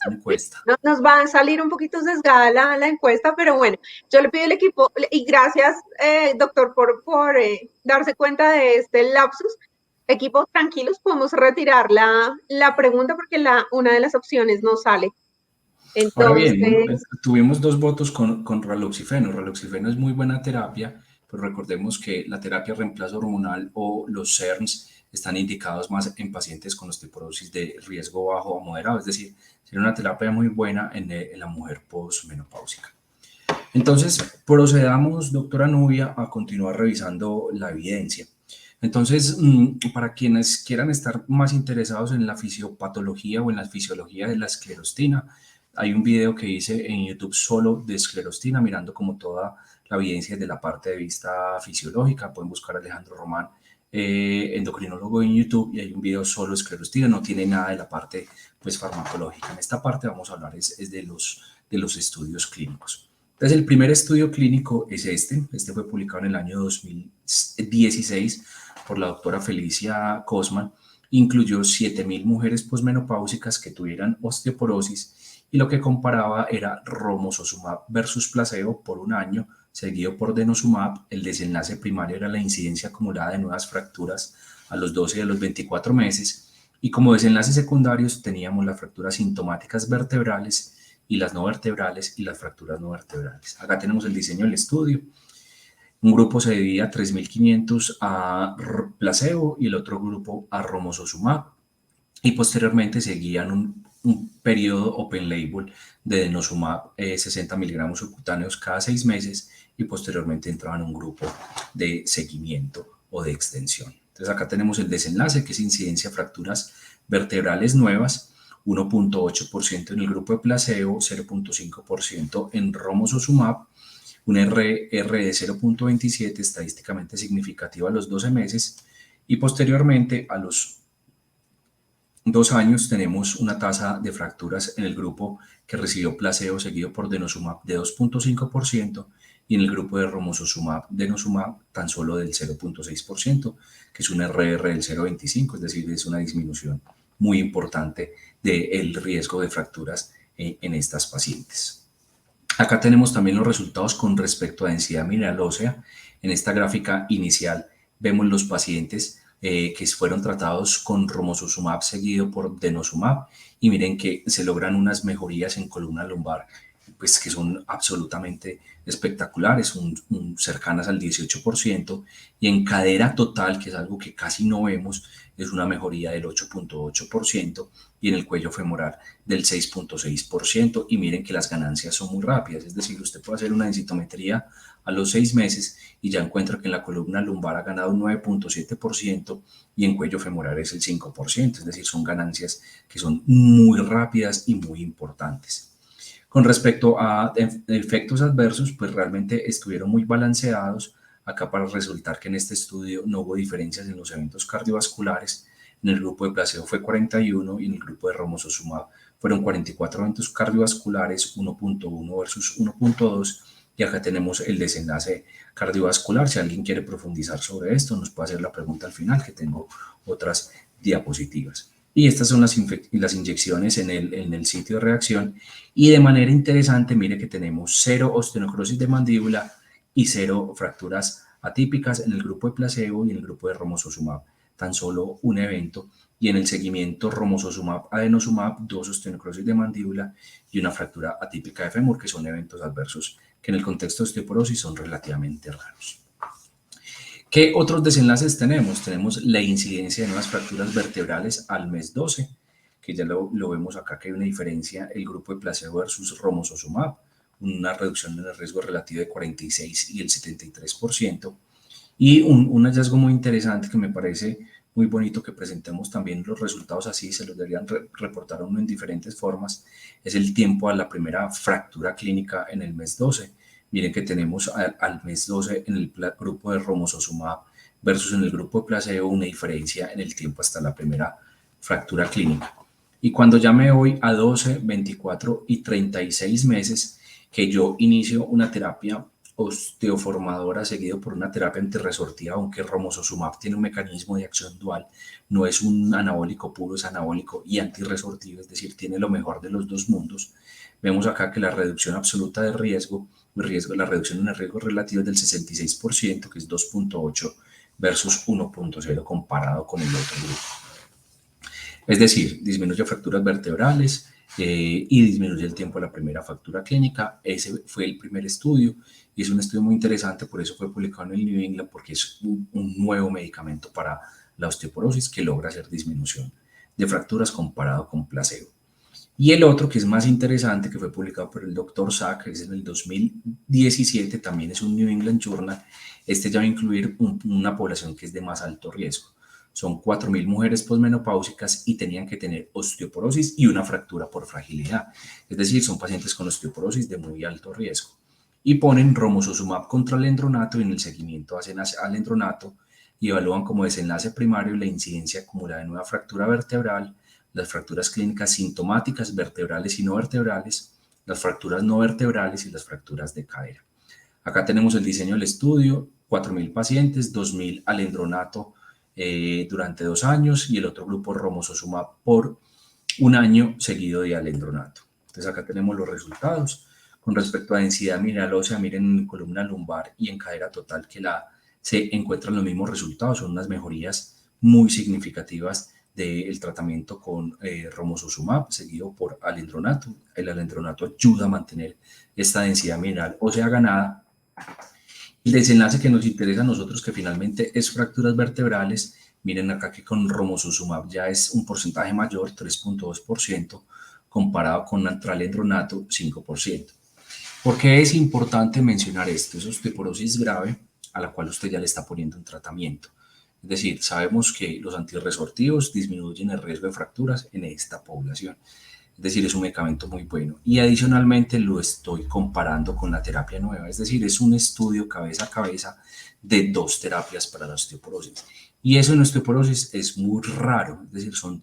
encuesta. Nos va a salir un poquito sesgada la encuesta, pero bueno, yo le pido al equipo, y gracias, doctor, por darse cuenta de este lapsus. Equipo, tranquilos, podemos retirar la pregunta porque una de las opciones no sale. Ahora Entonces, bien, tuvimos dos votos con raloxifeno. Raloxifeno es muy buena terapia, pero recordemos que la terapia reemplazo hormonal o los SERMs están indicados más en pacientes con osteoporosis de riesgo bajo a moderado, es decir, sería una terapia muy buena en la mujer posmenopáusica. Entonces, procedamos, doctora Nubia, a continuar revisando la evidencia. Entonces, para quienes quieran estar más interesados en la fisiopatología o en la fisiología de la esclerostina, hay un video que hice en YouTube solo de esclerostina, mirando como toda la evidencia de la parte de vista fisiológica. Pueden buscar a Alejandro Román, endocrinólogo en YouTube, y hay un video solo de esclerostina, no tiene nada de la parte pues, farmacológica. En esta parte vamos a hablar es de los estudios clínicos. Entonces, el primer estudio clínico es este fue publicado en el año 2016 por la doctora Felicia Cosman, incluyó 7.000 mujeres posmenopáusicas que tuvieran osteoporosis y lo que comparaba era romosozumab versus placebo por un año, seguido por denosumab. El desenlace primario era la incidencia acumulada de nuevas fracturas a los 12 y a los 24 meses, y como desenlaces secundarios teníamos las fracturas sintomáticas vertebrales y las no vertebrales y las fracturas no vertebrales. Acá tenemos el diseño del estudio. Un grupo se dividía 3.500 a placebo y el otro grupo a romosozumab, y posteriormente seguían un periodo open label de denosumab 60 miligramos subcutáneos cada 6 meses, y posteriormente entraban un grupo de seguimiento o de extensión. Entonces acá tenemos el desenlace, que es incidencia de fracturas vertebrales nuevas, 1.8% en el grupo de placebo, 0.5% en romosozumab, un RR de 0.27 estadísticamente significativa a los 12 meses, y posteriormente a los 2 años tenemos una tasa de fracturas en el grupo que recibió placebo seguido por denosumab de 2.5%, y en el grupo de romosozumab denosumab tan solo del 0.6%, que es un RR del 0.25, es decir, es una disminución muy importante del riesgo de fracturas en estas pacientes. Acá tenemos también los resultados con respecto a densidad mineral ósea. En esta gráfica inicial vemos los pacientes que fueron tratados con romosozumab seguido por denosumab, y miren que se logran unas mejorías en columna lumbar pues que son absolutamente espectaculares, cercanas al 18%, y en cadera total, que es algo que casi no vemos, es una mejoría del 8.8%, y en el cuello femoral del 6.6%, y miren que las ganancias son muy rápidas, es decir, usted puede hacer una densitometría a los 6 meses y ya encuentra que en la columna lumbar ha ganado un 9.7% y en cuello femoral es el 5%, es decir, son ganancias que son muy rápidas y muy importantes. Con respecto a efectos adversos, pues realmente estuvieron muy balanceados. Acá para resaltar que en este estudio no hubo diferencias en los eventos cardiovasculares. En el grupo de placebo fue 41 y en el grupo de romosozumab fueron 44 eventos cardiovasculares, 1.1 versus 1.2. Y acá tenemos el desenlace cardiovascular. Si alguien quiere profundizar sobre esto, nos puede hacer la pregunta al final, que tengo otras diapositivas. Y estas son las inyecciones en el sitio de reacción. Y de manera interesante, mire que tenemos 0 osteonecrosis de mandíbula y 0 fracturas atípicas en el grupo de placebo y en el grupo de romosozumab. Tan solo un evento. Y en el seguimiento romosozumab, adenosumab, 2 osteonecrosis de mandíbula y una fractura atípica de fémur, que son eventos adversos que en el contexto de osteoporosis son relativamente raros. ¿Qué otros desenlaces tenemos? Tenemos la incidencia de nuevas fracturas vertebrales al mes 12, que ya lo vemos acá que hay una diferencia, el grupo de placebo versus romosozumab, una reducción en el riesgo relativo de 46 y el 73%. Y un hallazgo muy interesante que me parece muy bonito que presentemos también los resultados así, se los deberían reportar a uno en diferentes formas, es el tiempo a la primera fractura clínica en el mes 12. Miren que tenemos al mes 12 en el grupo de romosozumab versus en el grupo de placebo una diferencia en el tiempo hasta la primera fractura clínica. Y cuando ya me voy a 12, 24 y 36 meses, que yo inicio una terapia osteoformadora seguido por una terapia antirresortiva, aunque romosozumab tiene un mecanismo de acción dual, no es un anabólico puro, es anabólico y antirresortivo, es decir, tiene lo mejor de los dos mundos. Vemos acá que la reducción absoluta de riesgo, la reducción en el riesgo relativo es del 66%, que es 2.8 versus 1.0 comparado con el otro grupo. Es decir, disminuye fracturas vertebrales y disminuye el tiempo de la primera fractura clínica. Ese fue el primer estudio y es un estudio muy interesante, por eso fue publicado en el New England, porque es un nuevo medicamento para la osteoporosis que logra hacer disminución de fracturas comparado con placebo. Y el otro, que es más interesante, que fue publicado por el Dr. Sack, que es en el 2017, también es un New England Journal. Este ya va a incluir una población que es de más alto riesgo. Son 4.000 mujeres posmenopáusicas y tenían que tener osteoporosis y una fractura por fragilidad. Es decir, son pacientes con osteoporosis de muy alto riesgo. Y ponen romosozumab contra alendronato y en el seguimiento hacen alendronato y evalúan como desenlace primario la incidencia acumulada de nueva fractura vertebral, las fracturas clínicas sintomáticas vertebrales y no vertebrales, las fracturas no vertebrales y las fracturas de cadera. Acá tenemos el diseño del estudio, 4.000 pacientes, 2.000 alendronato durante 2 años y el otro grupo romosozumab por 1 año seguido de alendronato. Entonces acá tenemos los resultados. Con respecto a densidad mineral ósea, miren en columna lumbar y en cadera total que se encuentran los mismos resultados, son unas mejorías muy significativas del tratamiento con romosozumab seguido por alendronato. El alendronato ayuda a mantener esta densidad mineral ósea ganada. El desenlace que nos interesa a nosotros, que finalmente es fracturas vertebrales, miren acá que con romosozumab ya es un porcentaje mayor, 3.2%, comparado con alendronato, 5%. ¿Por qué es importante mencionar esto? Es osteoporosis grave a la cual usted ya le está poniendo un tratamiento. Es decir, sabemos que los antirresortivos disminuyen el riesgo de fracturas en esta población. Es decir, es un medicamento muy bueno. Y adicionalmente lo estoy comparando con la terapia nueva. Es decir, es un estudio cabeza a cabeza de 2 terapias para la osteoporosis. Y eso en osteoporosis es muy raro. Es decir, son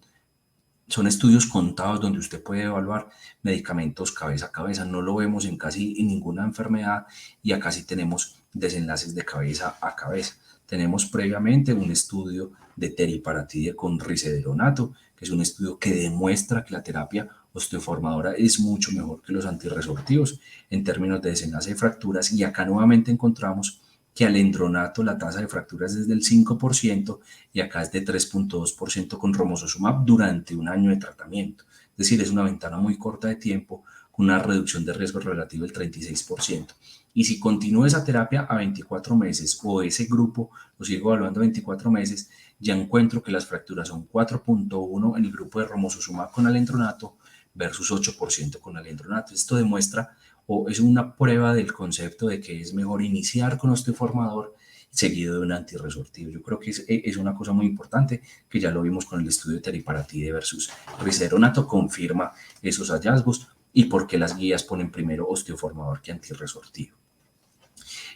estudios contados donde usted puede evaluar medicamentos cabeza a cabeza. No lo vemos en casi ninguna enfermedad y acá sí tenemos desenlaces de cabeza a cabeza. Tenemos previamente un estudio de teriparatide con risederonato, que es un estudio que demuestra que la terapia osteoformadora es mucho mejor que los antirresortivos en términos de desenlace de fracturas. Y acá nuevamente encontramos que alendronato la tasa de fracturas es del 5% y acá es de 3.2% con romosozumab durante 1 año de tratamiento. Es decir, es una ventana muy corta de tiempo con una reducción de riesgo relativo del 36%. Y si continúo esa terapia a 24 meses o ese grupo lo sigo evaluando a 24 meses, ya encuentro que las fracturas son 4.1 en el grupo de romosozumab con alendronato versus 8% con alendronato. Esto demuestra o es una prueba del concepto de que es mejor iniciar con osteoformador seguido de un antirresortivo. Yo creo que es una cosa muy importante que ya lo vimos con el estudio de teriparatide versus risperidone, confirma esos hallazgos y por qué las guías ponen primero osteoformador que antirresortivo.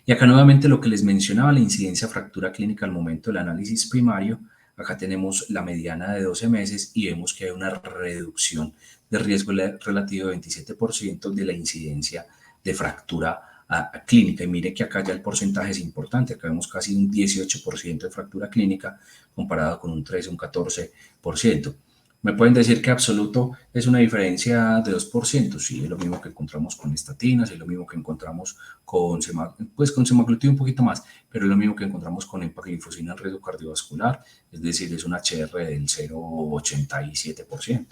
Y acá nuevamente lo que les mencionaba, la incidencia fractura clínica al momento del análisis primario. Acá tenemos la mediana de 12 meses y vemos que hay una reducción de riesgo relativo de 27% de la incidencia de fractura clínica. Y mire que acá ya el porcentaje es importante. Acá vemos casi un 18% de fractura clínica comparado con un 13, un 14%. Me pueden decir que absoluto es una diferencia de 2%. Sí, es lo mismo que encontramos con estatinas, es lo mismo que encontramos con semaglutida un poquito más, pero es lo mismo que encontramos con empaglifosina en riesgo cardiovascular, es decir, es un HR del 0,87%.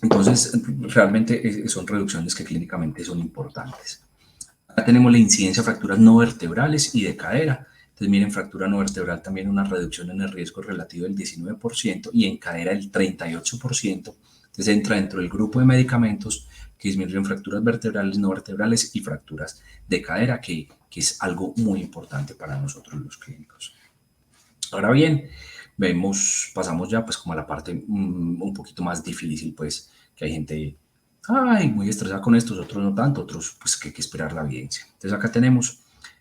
Entonces, realmente son reducciones que clínicamente son importantes. Acá tenemos la incidencia de fracturas no vertebrales y de cadera. Entonces, miren, fractura no vertebral también una reducción en el riesgo relativo del 19% y en cadera el 38%. Entonces, entra dentro del grupo de medicamentos que disminuyen fracturas vertebrales, no vertebrales y fracturas de cadera, que es algo muy importante para nosotros los clínicos. Ahora bien, pasamos ya pues como a la parte un poquito más difícil, pues que hay gente muy estresada con estos, otros no tanto, otros pues que hay que esperar la evidencia. Entonces acá tenemos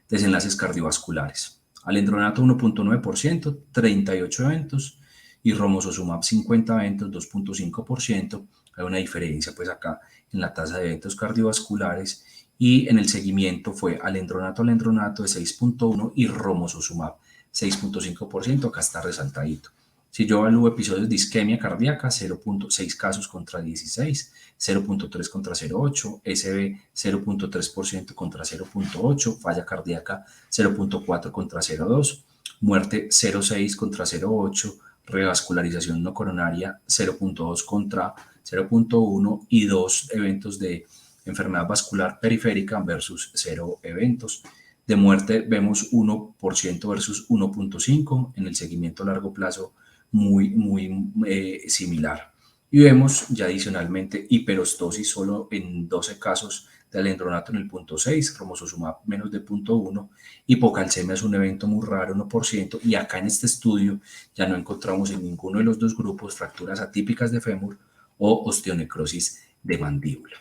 desenlaces cardiovasculares. Alendronato 1.9%, 38 eventos, y romosozumab 50 eventos, 2.5%. Hay una diferencia pues acá en la tasa de eventos cardiovasculares, y en el seguimiento fue alendronato de 6.1 y romosozumab 6.5%, acá está resaltadito. Si yo evalúo episodios de isquemia cardíaca, 0.6 casos contra 16, 0.3 contra 0.8, SB 0.3% contra 0.8, falla cardíaca 0.4 contra 0.2, muerte 0.6 contra 0.8, revascularización no coronaria 0.2 contra 0.1 y 2 eventos de enfermedad vascular periférica versus 0 eventos. De muerte vemos 1% versus 1.5, en el seguimiento a largo plazo muy similar. Y vemos ya adicionalmente hiperostosis solo en 12 casos de alendronato en el 0.6, romosozumab menos de 0.1, hipocalcemia es un evento muy raro, 1%, y acá en este estudio ya no encontramos en ninguno de los dos grupos fracturas atípicas de fémur o osteonecrosis de mandíbula.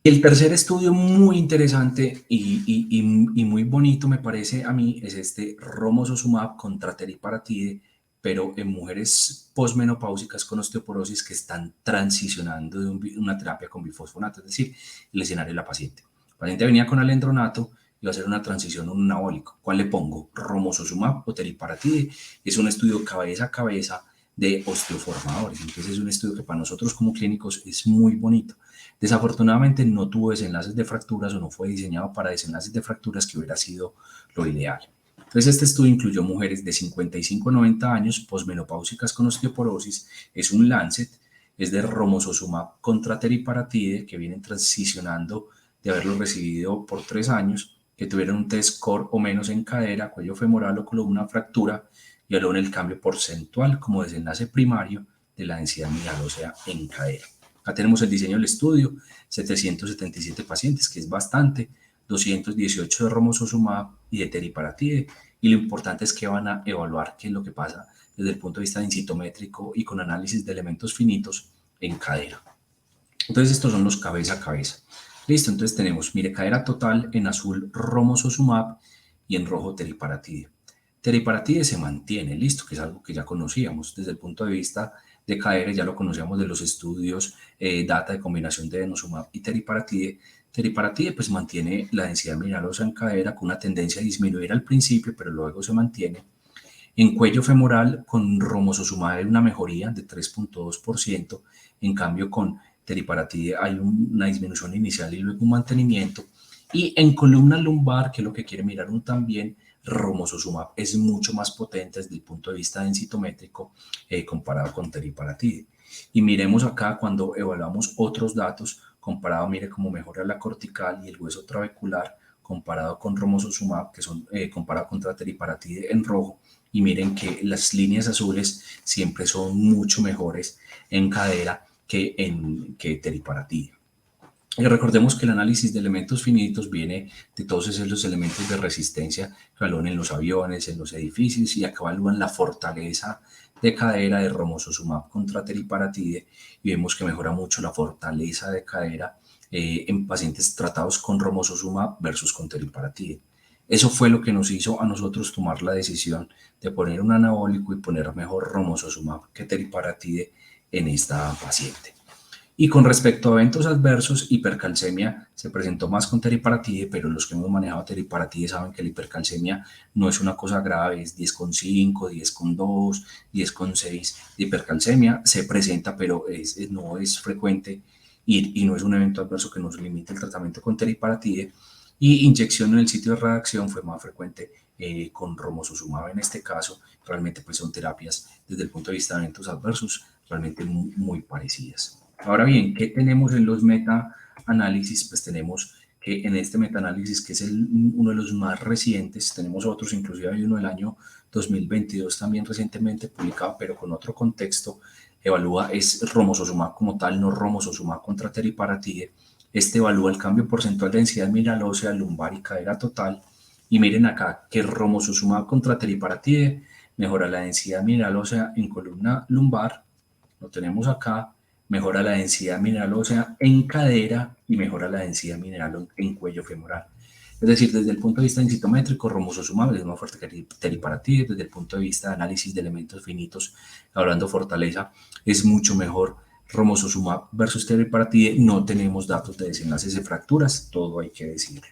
El tercer estudio muy interesante y muy bonito me parece a mí es este romosozumab contra teriparatide, pero en mujeres posmenopáusicas con osteoporosis que están transicionando de una terapia con bifosfonato, es decir, el escenario de la paciente. La paciente venía con alendronato y va a hacer una transición a un anabólico. ¿Cuál le pongo? ¿Romosozumab o teriparatide? Es un estudio cabeza a cabeza de osteoformadores. Entonces es un estudio que para nosotros como clínicos es muy bonito. Desafortunadamente no tuvo desenlaces de fracturas o no fue diseñado para desenlaces de fracturas, que hubiera sido lo ideal. Entonces este estudio incluyó mujeres de 55 a 90 años posmenopáusicas con osteoporosis, es un Lancet, es de romosozumab contra teriparatide, que vienen transicionando de haberlo recibido por 3 años, que tuvieron un T-score o menos en cadera, cuello femoral o columna fractura, y luego en el cambio porcentual como desenlace primario de la densidad mineral ósea en cadera. Acá tenemos el diseño del estudio, 777 pacientes, que es bastante, 218 de romosozumab y de teriparatide, y lo importante es que van a evaluar qué es lo que pasa desde el punto de vista densitométrico y con análisis de elementos finitos en cadera. Entonces estos son los cabeza a cabeza. Listo, entonces tenemos, mire, cadera total en azul romosozumab y en rojo teriparatide. Teriparatide se mantiene, listo, que es algo que ya conocíamos desde el punto de vista de cadera, ya lo conocíamos de los estudios, data de combinación de denosumab y teriparatide. Teriparatide pues mantiene la densidad mineralosa en cadera con una tendencia a disminuir al principio, pero luego se mantiene. En cuello femoral con romosozumab hay una mejoría de 3.2%, en cambio con teriparatide hay una disminución inicial y luego un mantenimiento. Y en columna lumbar, que es lo que quiere mirar uno también, romosozumab es mucho más potente desde el punto de vista densitométrico comparado con teriparatide. Y miremos acá cuando evaluamos otros datos, comparado, mire cómo mejora la cortical y el hueso trabecular comparado con romosozumab, que son comparado contra teriparatide en rojo, y miren que las líneas azules siempre son mucho mejores en cadera que teriparatide. Y recordemos que el análisis de elementos finitos viene de todos esos elementos de resistencia que evalúan en los aviones, en los edificios, y acá evalúan la fortaleza de cadera de romosozumab contra teriparatide, y vemos que mejora mucho la fortaleza de cadera en pacientes tratados con romosozumab versus con teriparatide. Eso fue lo que nos hizo a nosotros tomar la decisión de poner un anabólico y poner mejor romosozumab que teriparatide en esta paciente. Y con respecto a eventos adversos, hipercalcemia se presentó más con teriparatide, pero los que hemos manejado teriparatide saben que la hipercalcemia no es una cosa grave, es 10,5, 10,2, 10,6. La hipercalcemia se presenta, pero no es frecuente y no es un evento adverso que nos limite el tratamiento con teriparatide. Y inyección en el sitio de reacción fue más frecuente con romosozumab en este caso. Realmente pues son terapias desde el punto de vista de eventos adversos realmente muy parecidas. Ahora bien, ¿qué tenemos en los meta-análisis? Pues tenemos que en este meta-análisis, que es uno de los más recientes, tenemos otros, inclusive hay uno del año 2022 también recientemente publicado, pero con otro contexto, evalúa es romosozumab como tal, no romosozumab contra teriparatide. Este evalúa el cambio porcentual de densidad mineral ósea, lumbar y cadera total. Y miren acá que romosozumab contra teriparatide mejora la densidad mineral ósea en columna lumbar, lo tenemos acá, mejora la densidad mineral ósea en cadera y mejora la densidad mineral en cuello femoral. Es decir, desde el punto de vista densitométrico, romosozumab es más fuerte que teriparatide. Desde el punto de vista de análisis de elementos finitos, hablando fortaleza, es mucho mejor romosozumab versus teriparatide. No tenemos datos de desenlaces de fracturas, todo hay que decirlo.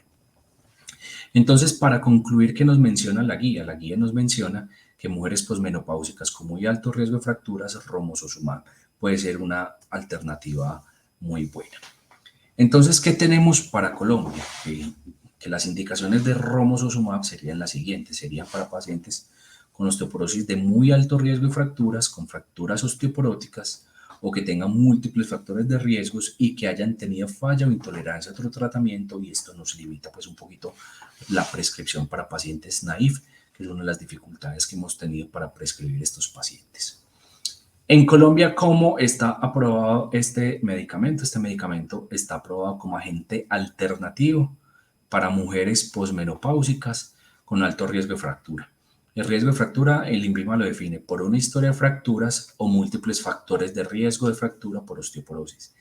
Entonces, para concluir, ¿qué nos menciona la guía? La guía nos menciona que mujeres posmenopáusicas con muy alto riesgo de fracturas, romosozumab puede ser una alternativa muy buena. Entonces, ¿qué tenemos para Colombia? Que las indicaciones de romosozumab serían las siguientes, serían para pacientes con osteoporosis de muy alto riesgo de fracturas, con fracturas osteoporóticas, o que tengan múltiples factores de riesgos y que hayan tenido falla o intolerancia a otro tratamiento, y esto nos limita pues un poquito la prescripción para pacientes naïf, que es una de las dificultades que hemos tenido para prescribir estos pacientes. En Colombia, ¿cómo está aprobado este medicamento? Este medicamento está aprobado como agente alternativo para mujeres posmenopáusicas con alto riesgo de fractura. El riesgo de fractura, el INVIMA lo define por una historia de fracturas o múltiples factores de riesgo de fractura por osteoporosis,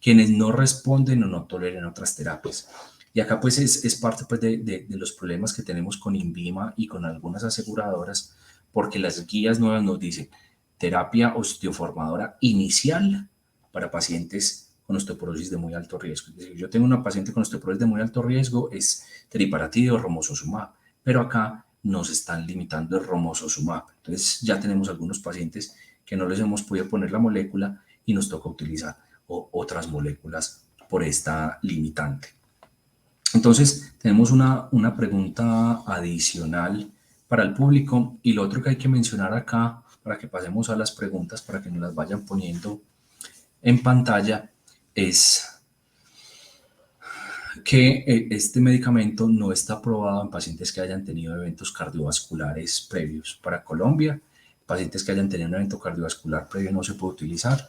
quienes no responden o no toleren otras terapias. Y acá pues es parte pues, de los problemas que tenemos con INVIMA y con algunas aseguradoras, porque las guías nuevas nos dicen terapia osteoformadora inicial para pacientes con osteoporosis de muy alto riesgo. Es decir, yo tengo una paciente con osteoporosis de muy alto riesgo, es teriparatide o romosozumab, pero acá nos están limitando el romosozumab. Entonces ya tenemos algunos pacientes que no les hemos podido poner la molécula y nos toca utilizar otras moléculas por esta limitante. Entonces tenemos una pregunta adicional para el público, y lo otro que hay que mencionar acá para que pasemos a las preguntas, para que nos las vayan poniendo en pantalla, es que este medicamento no está aprobado en pacientes que hayan tenido eventos cardiovasculares previos. Para Colombia, pacientes que hayan tenido un evento cardiovascular previo no se puede utilizar.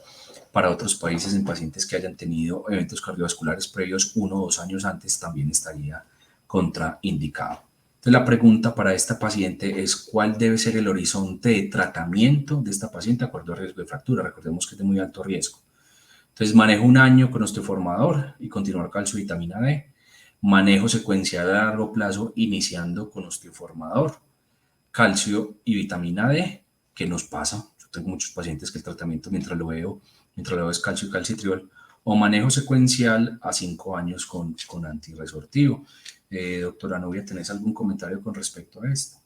Para otros países, en pacientes que hayan tenido eventos cardiovasculares previos 1 o 2 años antes, también estaría contraindicado. Entonces, la pregunta para esta paciente es ¿cuál debe ser el horizonte de tratamiento de esta paciente de acuerdo al riesgo de fractura? Recordemos que es de muy alto riesgo. Entonces, manejo 1 año con osteoformador y continuar calcio y vitamina D. Manejo secuencial a largo plazo iniciando con osteoformador, calcio y vitamina D. ¿Qué nos pasa? Yo tengo muchos pacientes que el tratamiento mientras lo veo es calcio y calcitriol. O manejo secuencial a 5 años con antirresortivo. Doctora Nubia, ¿tenés algún comentario con respecto a esto?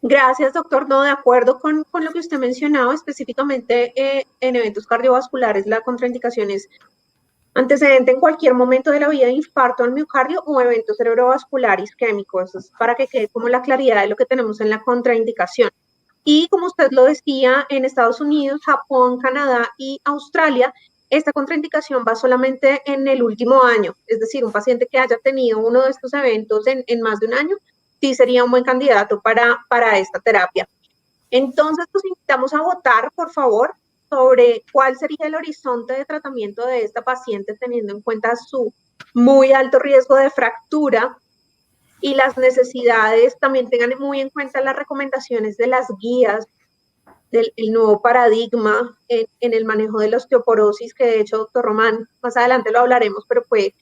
Gracias, doctor. No, de acuerdo con lo que usted mencionaba, específicamente en eventos cardiovasculares, la contraindicación es antecedente en cualquier momento de la vida de infarto al miocardio o evento cerebrovascular isquémico. Eso es para que quede como la claridad de lo que tenemos en la contraindicación. Y como usted lo decía, en Estados Unidos, Japón, Canadá y Australia, esta contraindicación va solamente en el último año. Es decir, un paciente que haya tenido uno de estos eventos en más de un año, sí sería un buen candidato para esta terapia. Entonces, los invitamos a votar, por favor. sobre cuál sería el horizonte de tratamiento de esta paciente teniendo en cuenta su muy alto riesgo de fractura y las necesidades. También tengan muy en cuenta las recomendaciones de las guías del nuevo paradigma en el manejo de la osteoporosis, que de hecho, doctor Román, más adelante lo hablaremos, pero fue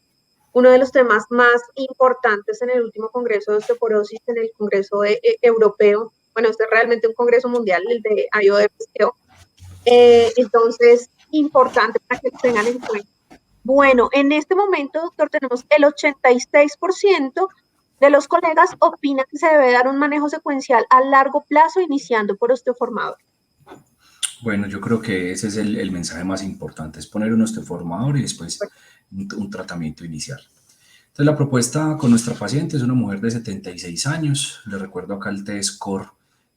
uno de los temas más importantes en el último Congreso de Osteoporosis, en el Congreso Europeo. Bueno, este es realmente un Congreso Mundial, el de IOFCO. Entonces, importante para que lo tengan en cuenta. Bueno, en este momento, doctor, tenemos el 86% de los colegas opina que se debe dar un manejo secuencial a largo plazo, iniciando por osteoformador. Bueno, yo creo que ese es el mensaje más importante, es poner un osteoformador y después un tratamiento inicial. Entonces, la propuesta con nuestra paciente es una mujer de 76 años. Le recuerdo acá el T-score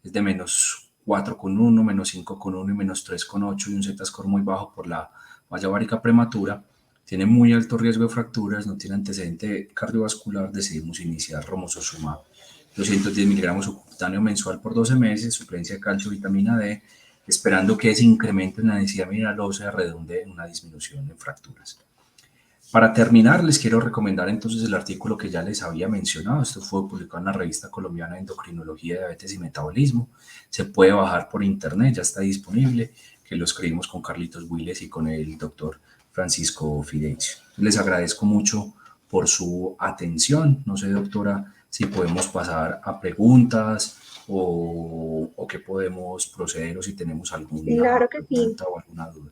es de menos 4,1, menos 5,1 y menos 3,8 y un Z-score muy bajo por la malla ovárica prematura. Tiene muy alto riesgo de fracturas, no tiene antecedente cardiovascular. Decidimos iniciar romosozumab 210 miligramos subcutáneo mensual por 12 meses, suplencia de calcio, vitamina D, esperando que ese incremento en la densidad mineral ósea redunde en una disminución en fracturas. Para terminar, les quiero recomendar entonces el artículo que ya les había mencionado. Esto fue publicado en la revista colombiana de Endocrinología, Diabetes y Metabolismo. Se puede bajar por internet, ya está disponible, que lo escribimos con Carlitos Wiles y con el doctor Francisco Fidencio. Les agradezco mucho por su atención. No sé, doctora, si podemos pasar a preguntas o qué podemos proceder o si tenemos alguna Claro que sí. pregunta o alguna duda.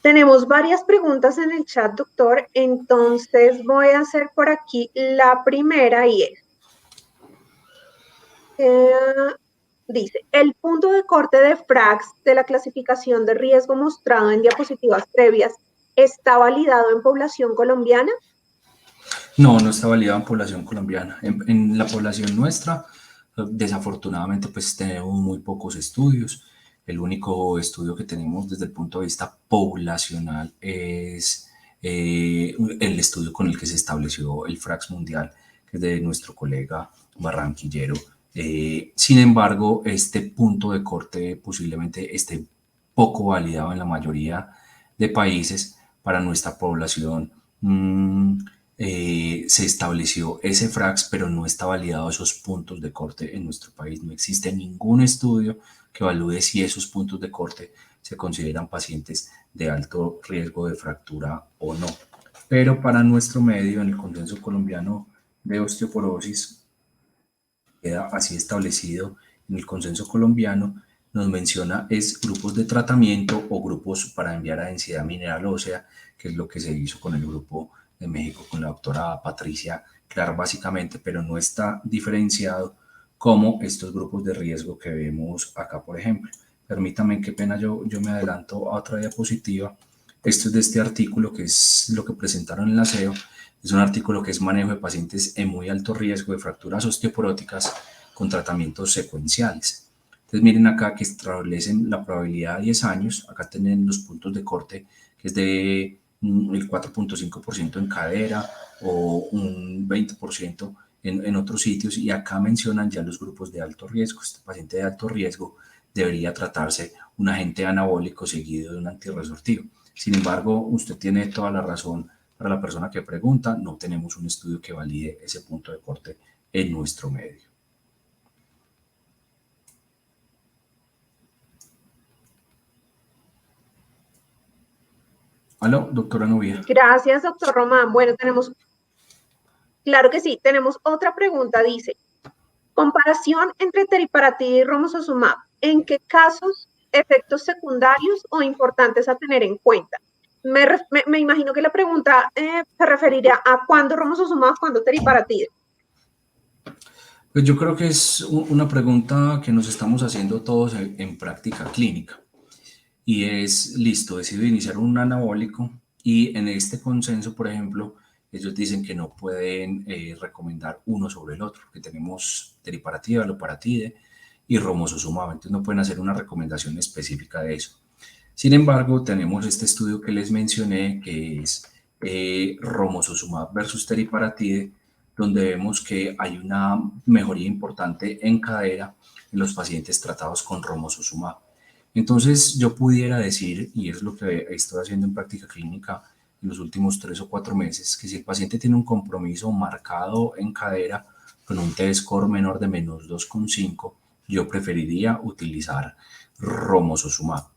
Tenemos varias preguntas en el chat, doctor. Entonces voy a hacer por aquí la primera y es, dice, el punto de corte de Frax de la clasificación de riesgo mostrado en diapositivas previas está validado en población colombiana. No, no está validado en población colombiana. En la población nuestra, desafortunadamente, pues tenemos muy pocos estudios. El único estudio que tenemos desde el punto de vista poblacional es el estudio con el que se estableció el FRAX mundial, que es de nuestro colega barranquillero. Sin embargo, este punto de corte posiblemente esté poco validado en la mayoría de países para nuestra población. Se estableció ese FRAX, pero no está validado esos puntos de corte en nuestro país. No existe ningún estudio que evalúe si esos puntos de corte se consideran pacientes de alto riesgo de fractura o no. Pero para nuestro medio, en el Consenso Colombiano de Osteoporosis, queda así establecido en el Consenso Colombiano, nos menciona es grupos de tratamiento o grupos para enviar a densidad mineral ósea, que es lo que se hizo con el grupo de México con la doctora Patricia Clark básicamente, pero no está diferenciado como estos grupos de riesgo que vemos acá, por ejemplo. Permítame, qué pena, yo me adelanto a otra diapositiva. Esto es de este artículo, que es lo que presentaron en la SEO. Es un artículo que es manejo de pacientes en muy alto riesgo de fracturas osteoporóticas con tratamientos secuenciales. Entonces miren acá que establecen la probabilidad de 10 años. Acá tienen los puntos de corte, que es de el 4,5% en cadera o un 20% en otros sitios. Y acá mencionan ya los grupos de alto riesgo. Este paciente de alto riesgo debería tratarse un agente anabólico seguido de un antirresortivo. Sin embargo, usted tiene toda la razón. Para la persona que pregunta, no tenemos un estudio que valide ese punto de corte en nuestro medio. ¿Aló, doctora Novia? Gracias, doctor Román. Bueno, claro que sí, tenemos otra pregunta, dice, comparación entre teriparatida y romosozumab, ¿en qué casos efectos secundarios o importantes a tener en cuenta? Me imagino que la pregunta se referirá a cuándo romosozumab, cuándo teriparatida. Pues yo creo que es una pregunta que nos estamos haciendo todos en práctica clínica. Y es, listo, decido iniciar un anabólico y en este consenso, por ejemplo, ellos dicen que no pueden recomendar uno sobre el otro, que tenemos teriparatida, aloparatide y romosozumab, entonces no pueden hacer una recomendación específica de eso. Sin embargo, tenemos este estudio que les mencioné, que es romosozumab versus teriparatide, donde vemos que hay una mejoría importante en cadera en los pacientes tratados con romosozumab. Entonces yo pudiera decir, y es lo que estoy haciendo en práctica clínica en los últimos 3 o 4 meses, que si el paciente tiene un compromiso marcado en cadera con un T-score menor de menos 2,5, yo preferiría utilizar romosozumab.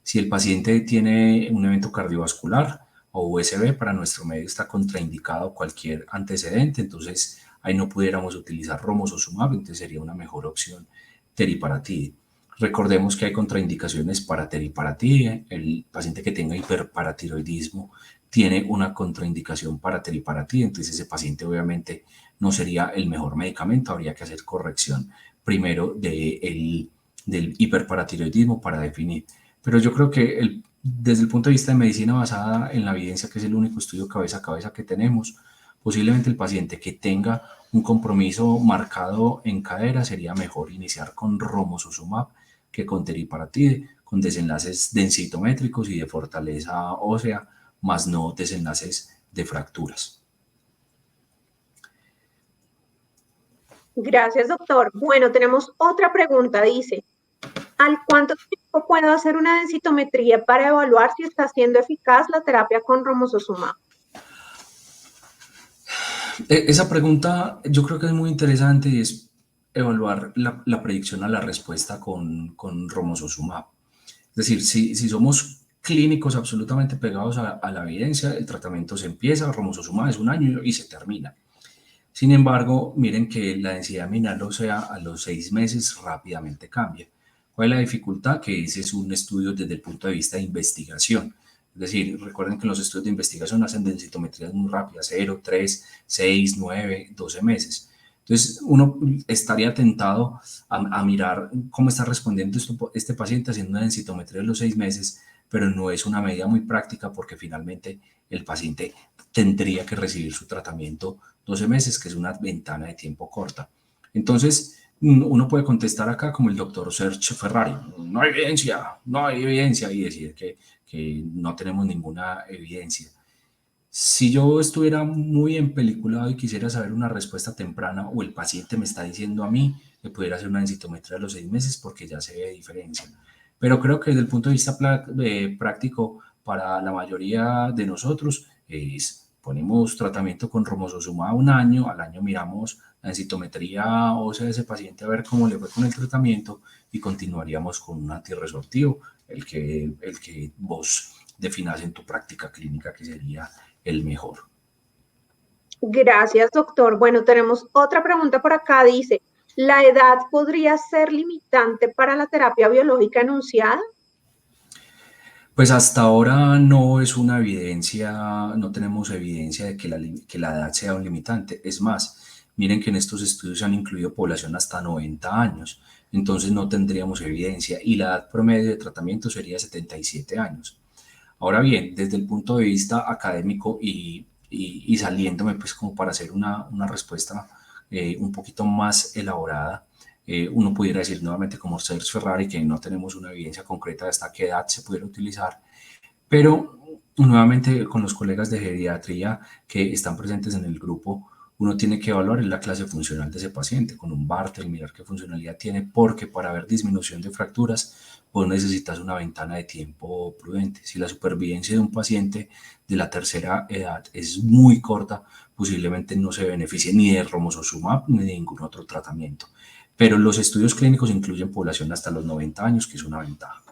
Si el paciente tiene un evento cardiovascular o USB, para nuestro medio está contraindicado cualquier antecedente, entonces ahí no pudiéramos utilizar romosozumab, entonces sería una mejor opción teriparatide. Recordemos que hay contraindicaciones para teriparatide. El paciente que tenga hiperparatiroidismo tiene una contraindicación para teriparatide, entonces ese paciente obviamente no sería el mejor medicamento, habría que hacer corrección primero del hiperparatiroidismo para definir. Pero yo creo que desde el punto de vista de medicina basada en la evidencia, que es el único estudio cabeza a cabeza que tenemos, posiblemente el paciente que tenga un compromiso marcado en cadera sería mejor iniciar con romosozumab que con teriparatide, con desenlaces densitométricos y de fortaleza ósea, más no desenlaces de fracturas. Gracias, doctor. Bueno, tenemos otra pregunta. Dice, ¿al cuánto tiempo puedo hacer una densitometría para evaluar si está siendo eficaz la terapia con romosozumab? Esa pregunta yo creo que es muy interesante y es evaluar la predicción a la respuesta con romosozumab. Es decir, si somos clínicos absolutamente pegados a la evidencia, el tratamiento se empieza, romosozumab es 1 año y se termina. Sin embargo, miren que la densidad mineral ósea a los 6 meses rápidamente cambia. ¿Cuál es la dificultad? Que ese es un estudio desde el punto de vista de investigación. Es decir, recuerden que los estudios de investigación hacen densitometrías muy rápidas, 0, 3, 6, 9, 12 meses. Entonces, uno estaría tentado a mirar cómo está respondiendo este paciente haciendo una densitometría de los 6 meses, pero no es una medida muy práctica porque finalmente el paciente tendría que recibir su tratamiento 12 meses, que es una ventana de tiempo corta. Entonces, uno puede contestar acá como el doctor Sergio Ferrari, no hay evidencia, no hay evidencia, y decir que no tenemos ninguna evidencia. Si yo estuviera muy empeliculado y quisiera saber una respuesta temprana o el paciente me está diciendo a mí que pudiera hacer una densitometría a los 6 meses porque ya se ve diferencia. Pero creo que desde el punto de vista práctico para la mayoría de nosotros es ponemos tratamiento con romosozumab 1 año, al año miramos la densitometría ósea de ese paciente a ver cómo le fue con el tratamiento y continuaríamos con un antirresortivo, el que vos definas en tu práctica clínica que sería el mejor. Gracias, doctor. Bueno, tenemos otra pregunta por acá. Dice, ¿la edad podría ser limitante para la terapia biológica enunciada? Pues hasta ahora no es una evidencia, no tenemos evidencia de que la edad sea un limitante. Es más, miren que en estos estudios se han incluido población hasta 90 años, entonces no tendríamos evidencia y la edad promedio de tratamiento sería 77 años. Ahora bien, desde el punto de vista académico y saliéndome pues como para hacer una respuesta un poquito más elaborada, uno pudiera decir nuevamente como Sergio Ferrari que no tenemos una evidencia concreta de hasta qué edad se pudiera utilizar, pero nuevamente con los colegas de geriatría que están presentes en el grupo, uno tiene que evaluar la clase funcional de ese paciente con un Bartel, mirar qué funcionalidad tiene, porque para ver disminución de fracturas, pues necesitas una ventana de tiempo prudente. Si la supervivencia de un paciente de la tercera edad es muy corta, posiblemente no se beneficie ni de romosozumab ni de ningún otro tratamiento. Pero los estudios clínicos incluyen población hasta los 90 años, que es una ventaja.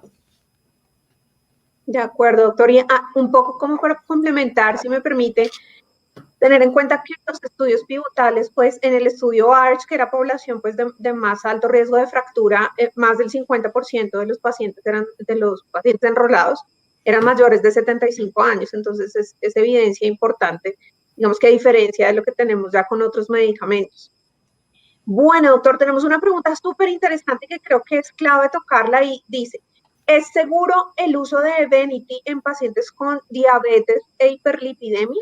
De acuerdo, doctor. Y un poco como para complementar, si me permite, tener en cuenta que los estudios pivotales, pues en el estudio ARCH, que era población pues de más alto riesgo de fractura, más del 50% de los pacientes enrolados eran mayores de 75 años, entonces es evidencia importante, digamos que a diferencia de lo que tenemos ya con otros medicamentos. Bueno, doctor, tenemos una pregunta súper interesante que creo que es clave tocarla y dice, ¿es seguro el uso de Evenity en pacientes con diabetes e hiperlipidemia?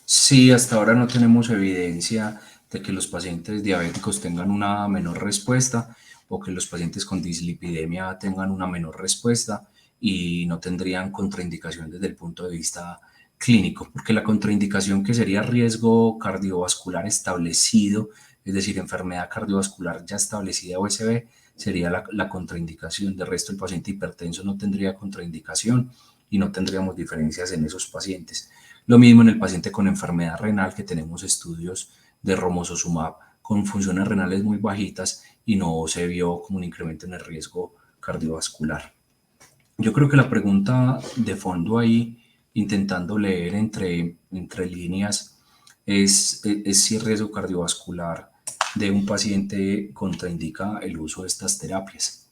Sí, hasta ahora no tenemos evidencia de que los pacientes diabéticos tengan una menor respuesta o que los pacientes con dislipidemia tengan una menor respuesta y no tendrían contraindicación desde el punto de vista clínico, porque la contraindicación que sería riesgo cardiovascular establecido es decir, enfermedad cardiovascular ya establecida OSB, sería la contraindicación. De resto, el paciente hipertenso no tendría contraindicación y no tendríamos diferencias en esos pacientes. Lo mismo en el paciente con enfermedad renal, que tenemos estudios de romosozumab con funciones renales muy bajitas y no se vio como un incremento en el riesgo cardiovascular. Yo creo que la pregunta de fondo ahí, intentando leer entre líneas, es si el riesgo cardiovascular de un paciente contraindica el uso de estas terapias.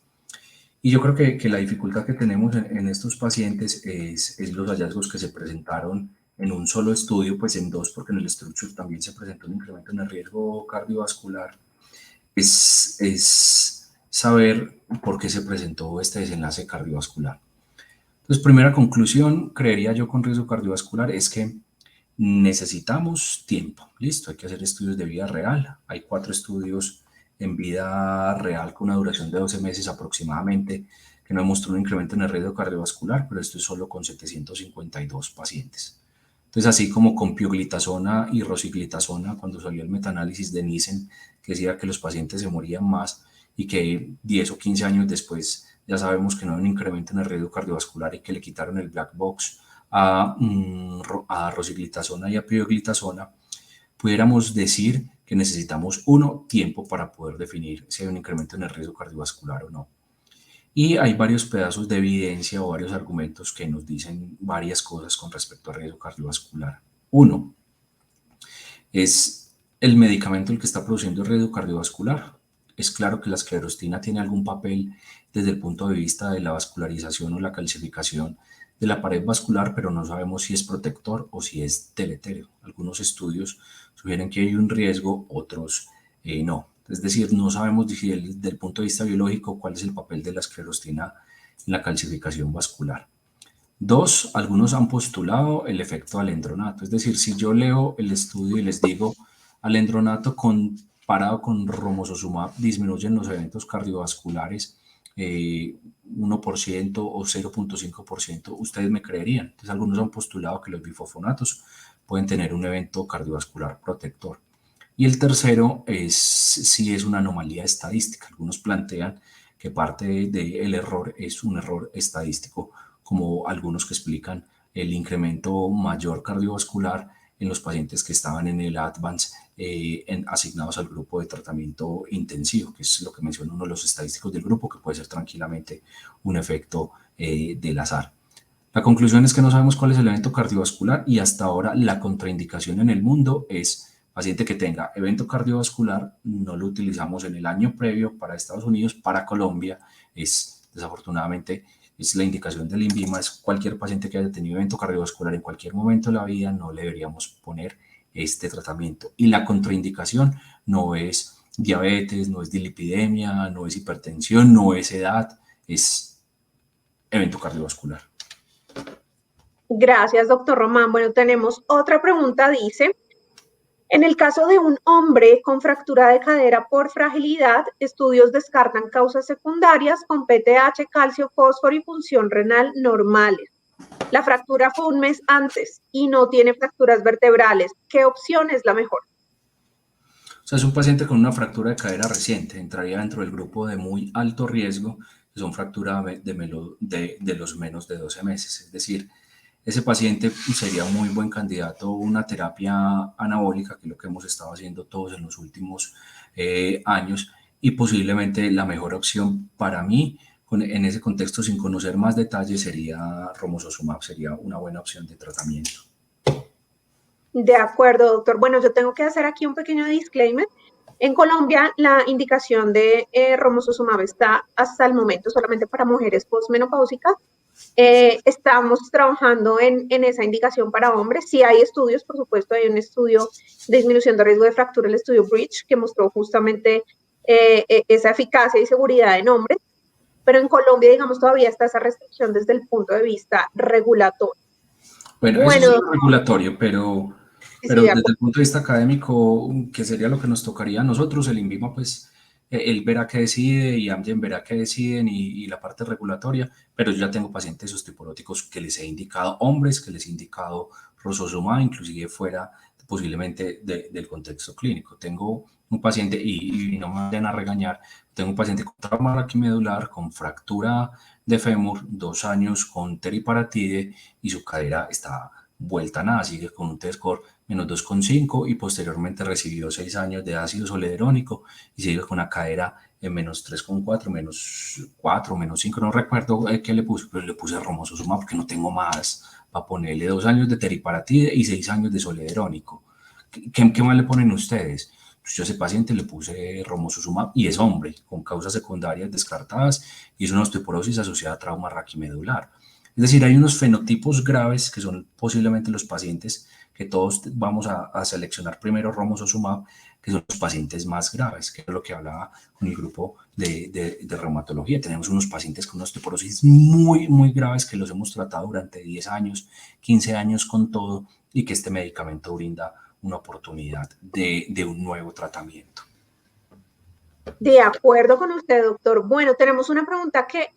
Y yo creo que la dificultad que tenemos en estos pacientes es los hallazgos que se presentaron en un solo estudio, pues en dos, porque en el Structure también se presentó un incremento en el riesgo cardiovascular, es saber por qué se presentó este desenlace cardiovascular. Entonces, primera conclusión, creería yo con riesgo cardiovascular, es que necesitamos tiempo. Listo, hay que hacer estudios de vida real. Hay 4 estudios en vida real con una duración de 12 meses aproximadamente que no demostró un incremento en el riesgo cardiovascular, pero esto es solo con 752 pacientes. Entonces, así como con pioglitazona y rosiglitazona, cuando salió el metaanálisis de Nissen, que decía que los pacientes se morían más y que 10 o 15 años después ya sabemos que no hay un incremento en el riesgo cardiovascular y que le quitaron el black box a rosiglitazona y a pioglitazona, pudiéramos decir que necesitamos tiempo para poder definir si hay un incremento en el riesgo cardiovascular o no. Y hay varios pedazos de evidencia o varios argumentos que nos dicen varias cosas con respecto al riesgo cardiovascular. Uno, es el medicamento el que está produciendo el riesgo cardiovascular. Es claro que la esclerostina tiene algún papel desde el punto de vista de la vascularización o la calcificación de la pared vascular, pero no sabemos si es protector o si es deleterio. Algunos estudios sugieren que hay un riesgo, otros no. Es decir, no sabemos desde el punto de vista biológico cuál es el papel de la esclerostina en la calcificación vascular. Dos, algunos han postulado el efecto alendronato. Es decir, si yo leo el estudio y les digo alendronato comparado con romosozumab disminuyen los eventos cardiovasculares 1% o 0.5%, ustedes me creerían. Entonces, algunos han postulado que los bifosfonatos pueden tener un evento cardiovascular protector. Y el tercero es si es una anomalía estadística. Algunos plantean que parte del error es un error estadístico, como algunos que explican el incremento mayor cardiovascular en los pacientes que estaban en el ADVANCE asignados al grupo de tratamiento intensivo, que es lo que menciona uno de los estadísticos del grupo, que puede ser tranquilamente un efecto del azar. La conclusión es que no sabemos cuál es el evento cardiovascular y hasta ahora la contraindicación en el mundo es paciente que tenga evento cardiovascular, no lo utilizamos en el año previo para Estados Unidos, para Colombia desafortunadamente es la indicación del INVIMA, es cualquier paciente que haya tenido evento cardiovascular en cualquier momento de la vida, no le deberíamos poner este tratamiento. Y la contraindicación no es diabetes, no es dislipidemia, no es hipertensión, no es edad, es evento cardiovascular. Gracias, doctor Román. Bueno, tenemos otra pregunta, dice, en el caso de un hombre con fractura de cadera por fragilidad, estudios descartan causas secundarias con PTH, calcio, fósforo y función renal normales. La fractura fue un mes antes y no tiene fracturas vertebrales. ¿Qué opción es la mejor? O sea, es un paciente con una fractura de cadera reciente, entraría dentro del grupo de muy alto riesgo, que son fracturas de los menos de 12 meses. Es decir, ese paciente sería un muy buen candidato a una terapia anabólica, que es lo que hemos estado haciendo todos en los últimos años, y posiblemente la mejor opción para mí, en ese contexto, sin conocer más detalles, sería romosozumab, sería una buena opción de tratamiento. De acuerdo, doctor. Bueno, yo tengo que hacer aquí un pequeño disclaimer. En Colombia, la indicación de romosozumab está hasta el momento solamente para mujeres posmenopáusicas. Estamos trabajando en esa indicación para hombres. Sí hay estudios, por supuesto, hay un estudio de disminución de riesgo de fractura, el estudio Bridge, que mostró justamente esa eficacia y seguridad en hombres, pero en Colombia, digamos, todavía está esa restricción desde el punto de vista regulatorio. Bueno, eso es lo regulatorio, pero desde el punto de vista académico, que sería lo que nos tocaría a nosotros, el INVIMA, pues, él verá qué decide y Amgen verá qué deciden y la parte regulatoria, pero yo ya tengo pacientes osteoporóticos que les he indicado, hombres que les he indicado rosozumab, inclusive fuera posiblemente del contexto clínico. Tengo un paciente, y no me vayan a regañar, tengo un paciente con trauma raquimedular, con fractura de fémur, 2 años con teriparatide y su cadera está vuelta a nada, sigue con un T-score -2,5 y posteriormente recibió 6 años de ácido soledorónico y sigue con una cadera en -3,4, -4, -5, no recuerdo qué le puse, pero le puse romosozumab porque no tengo más para ponerle 2 años de teriparatide y 6 años de soledorónico. ¿Qué más le ponen ustedes? Pues yo a ese paciente le puse romosozumab y es hombre, con causas secundarias descartadas y es una osteoporosis asociada a trauma raquimedular. Es decir, hay unos fenotipos graves que son posiblemente los pacientes que todos vamos a seleccionar primero romosozumab, que son los pacientes más graves, que es lo que hablaba con el grupo de reumatología. Tenemos unos pacientes con osteoporosis muy, muy graves que los hemos tratado durante 10 años, 15 años con todo y que este medicamento brinda una oportunidad de un nuevo tratamiento. De acuerdo con usted, doctor. Bueno, tenemos una pregunta que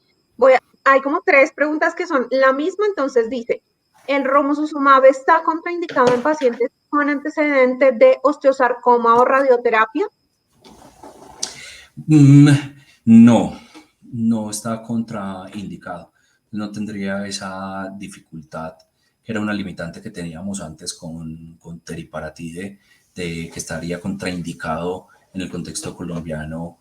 hay como 3 preguntas que son la misma, entonces dice, ¿el romosozumab está contraindicado en pacientes con antecedentes de osteosarcoma o radioterapia? No, no está contraindicado. No tendría esa dificultad, que era una limitante que teníamos antes con teriparatide, de que estaría contraindicado en el contexto colombiano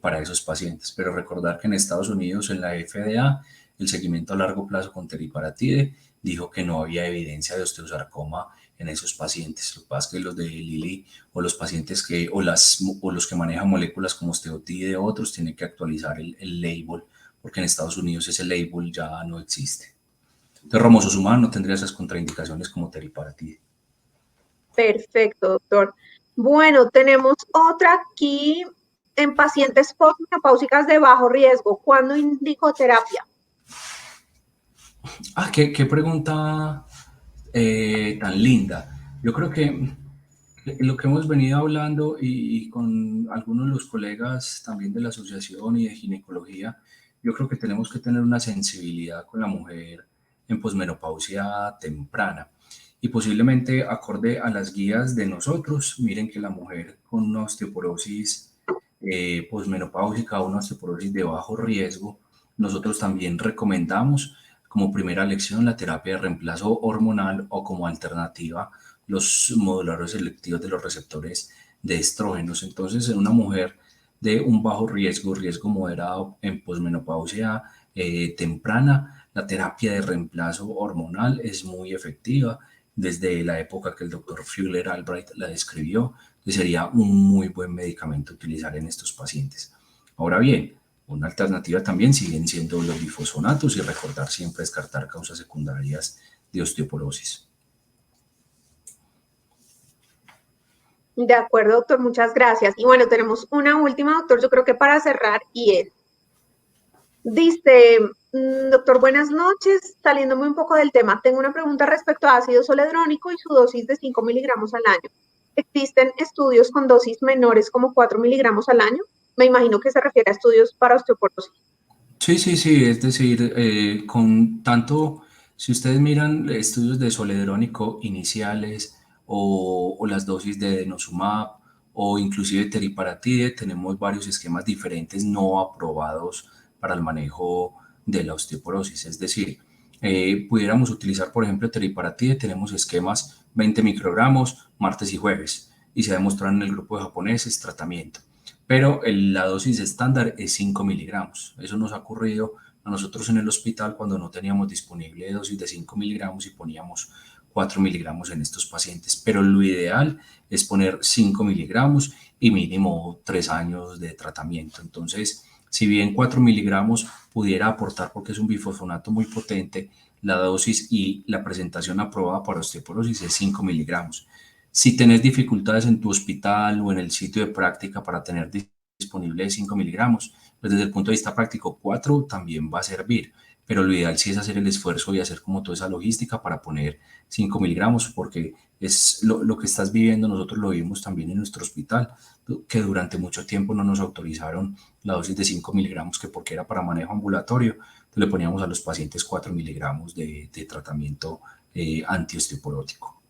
para esos pacientes. Pero recordar que en Estados Unidos, en la FDA, el seguimiento a largo plazo con teriparatide dijo que no había evidencia de osteosarcoma en esos pacientes. Lo que pasa es que los de Lilly o los pacientes o los que manejan moléculas como osteotide y otros tienen que actualizar el label, porque en Estados Unidos ese label ya no existe. Entonces, romosozumab no tendría esas contraindicaciones como teriparatide. Perfecto, doctor. Bueno, tenemos otra aquí en pacientes postmenopáusicas de bajo riesgo. ¿Cuándo indico terapia? Qué pregunta tan linda. Yo creo que lo que hemos venido hablando y con algunos de los colegas también de la asociación y de ginecología, yo creo que tenemos que tener una sensibilidad con la mujer en posmenopausia temprana y posiblemente acorde a las guías de nosotros. Miren que la mujer con una osteoporosis posmenopáusica o una osteoporosis de bajo riesgo, nosotros también recomendamos como primera lección la terapia de reemplazo hormonal o como alternativa los moduladores selectivos de los receptores de estrógenos. Entonces, en una mujer de un bajo riesgo, riesgo moderado en posmenopausia temprana, la terapia de reemplazo hormonal es muy efectiva desde la época que el doctor Fuller Albright la describió, que sería un muy buen medicamento utilizar en estos pacientes. Ahora bien, una alternativa también siguen siendo los bifosfonatos y recordar siempre descartar causas secundarias de osteoporosis. De acuerdo, doctor, muchas gracias. Y bueno, tenemos una última, doctor, yo creo que para cerrar, y es, dice, doctor, buenas noches, saliéndome un poco del tema, tengo una pregunta respecto a ácido soledrónico y su dosis de 5 miligramos al año. ¿Existen estudios con dosis menores como 4 miligramos al año? Me imagino que se refiere a estudios para osteoporosis. Sí, es decir, con tanto, si ustedes miran estudios de soledrónico iniciales o las dosis de denosumab o inclusive teriparatide, tenemos varios esquemas diferentes no aprobados para el manejo de la osteoporosis. Es decir, pudiéramos utilizar, por ejemplo, teriparatide, tenemos esquemas 20 microgramos martes y jueves y se demostraron en el grupo de japoneses tratamiento, pero la dosis estándar es 5 miligramos. Eso nos ha ocurrido a nosotros en el hospital cuando no teníamos disponible dosis de 5 miligramos y poníamos 4 miligramos en estos pacientes, pero lo ideal es poner 5 miligramos y mínimo 3 años de tratamiento. Entonces, si bien 4 miligramos pudiera aportar porque es un bifosfonato muy potente, la dosis y la presentación aprobada para osteoporosis es 5 miligramos. Si tenés dificultades en tu hospital o en el sitio de práctica para tener disponible 5 miligramos, pues desde el punto de vista práctico 4 también va a servir, pero lo ideal sí es hacer el esfuerzo y hacer como toda esa logística para poner 5 miligramos, porque es lo que estás viviendo, nosotros lo vimos también en nuestro hospital, que durante mucho tiempo no nos autorizaron la dosis de 5 miligramos, que porque era para manejo ambulatorio, entonces le poníamos a los pacientes 4 miligramos de tratamiento antiosteoporótico.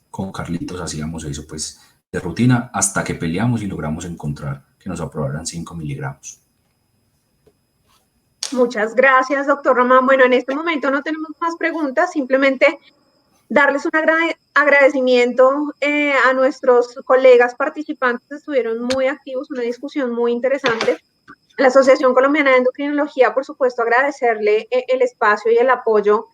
Con Carlitos hacíamos eso, pues de rutina hasta que peleamos y logramos encontrar que nos aprobaran 5 miligramos. Muchas gracias, doctor Román. Bueno, en este momento no tenemos más preguntas, simplemente darles un agradecimiento a nuestros colegas participantes, estuvieron muy activos, una discusión muy interesante. A la Asociación Colombiana de Endocrinología, por supuesto, agradecerle el espacio y el apoyo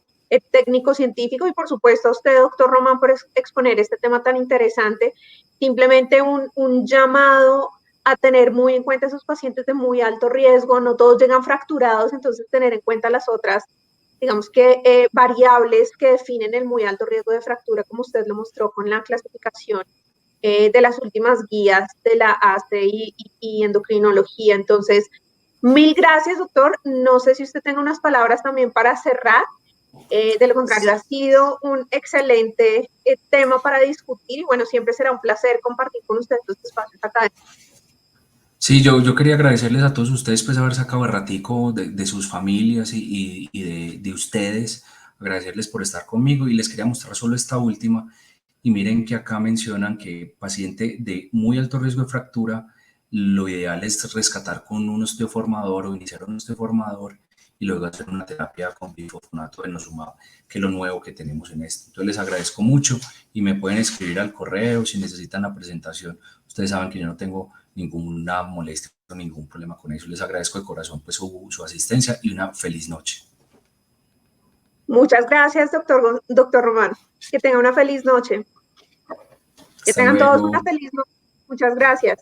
técnico-científico y, por supuesto, a usted, doctor Román, por exponer este tema tan interesante. Simplemente un llamado a tener muy en cuenta a esos pacientes de muy alto riesgo, no todos llegan fracturados, entonces tener en cuenta las otras, digamos que variables que definen el muy alto riesgo de fractura, como usted lo mostró con la clasificación de las últimas guías de la ACE y endocrinología. Entonces, mil gracias, doctor. No sé si usted tenga unas palabras también para cerrar. De lo contrario, ha sido un excelente tema para discutir y bueno, siempre será un placer compartir con ustedes estos espacios académicos. Sí, yo quería agradecerles a todos ustedes pues haber sacado el ratico de sus familias y de ustedes, agradecerles por estar conmigo y les quería mostrar solo esta última y miren que acá mencionan que paciente de muy alto riesgo de fractura, lo ideal es rescatar con un osteoformador o iniciar un osteoformador y luego hacer una terapia con bifosfonato de denosumab, que es lo nuevo que tenemos en esto. Entonces les agradezco mucho y me pueden escribir al correo si necesitan la presentación. Ustedes saben que yo no tengo ninguna molestia o ningún problema con eso. Les agradezco de corazón pues su asistencia y una feliz noche. Muchas gracias, doctor Román. Que tenga una feliz noche. Que Hasta tengan todos luego. una feliz noche. Muchas gracias.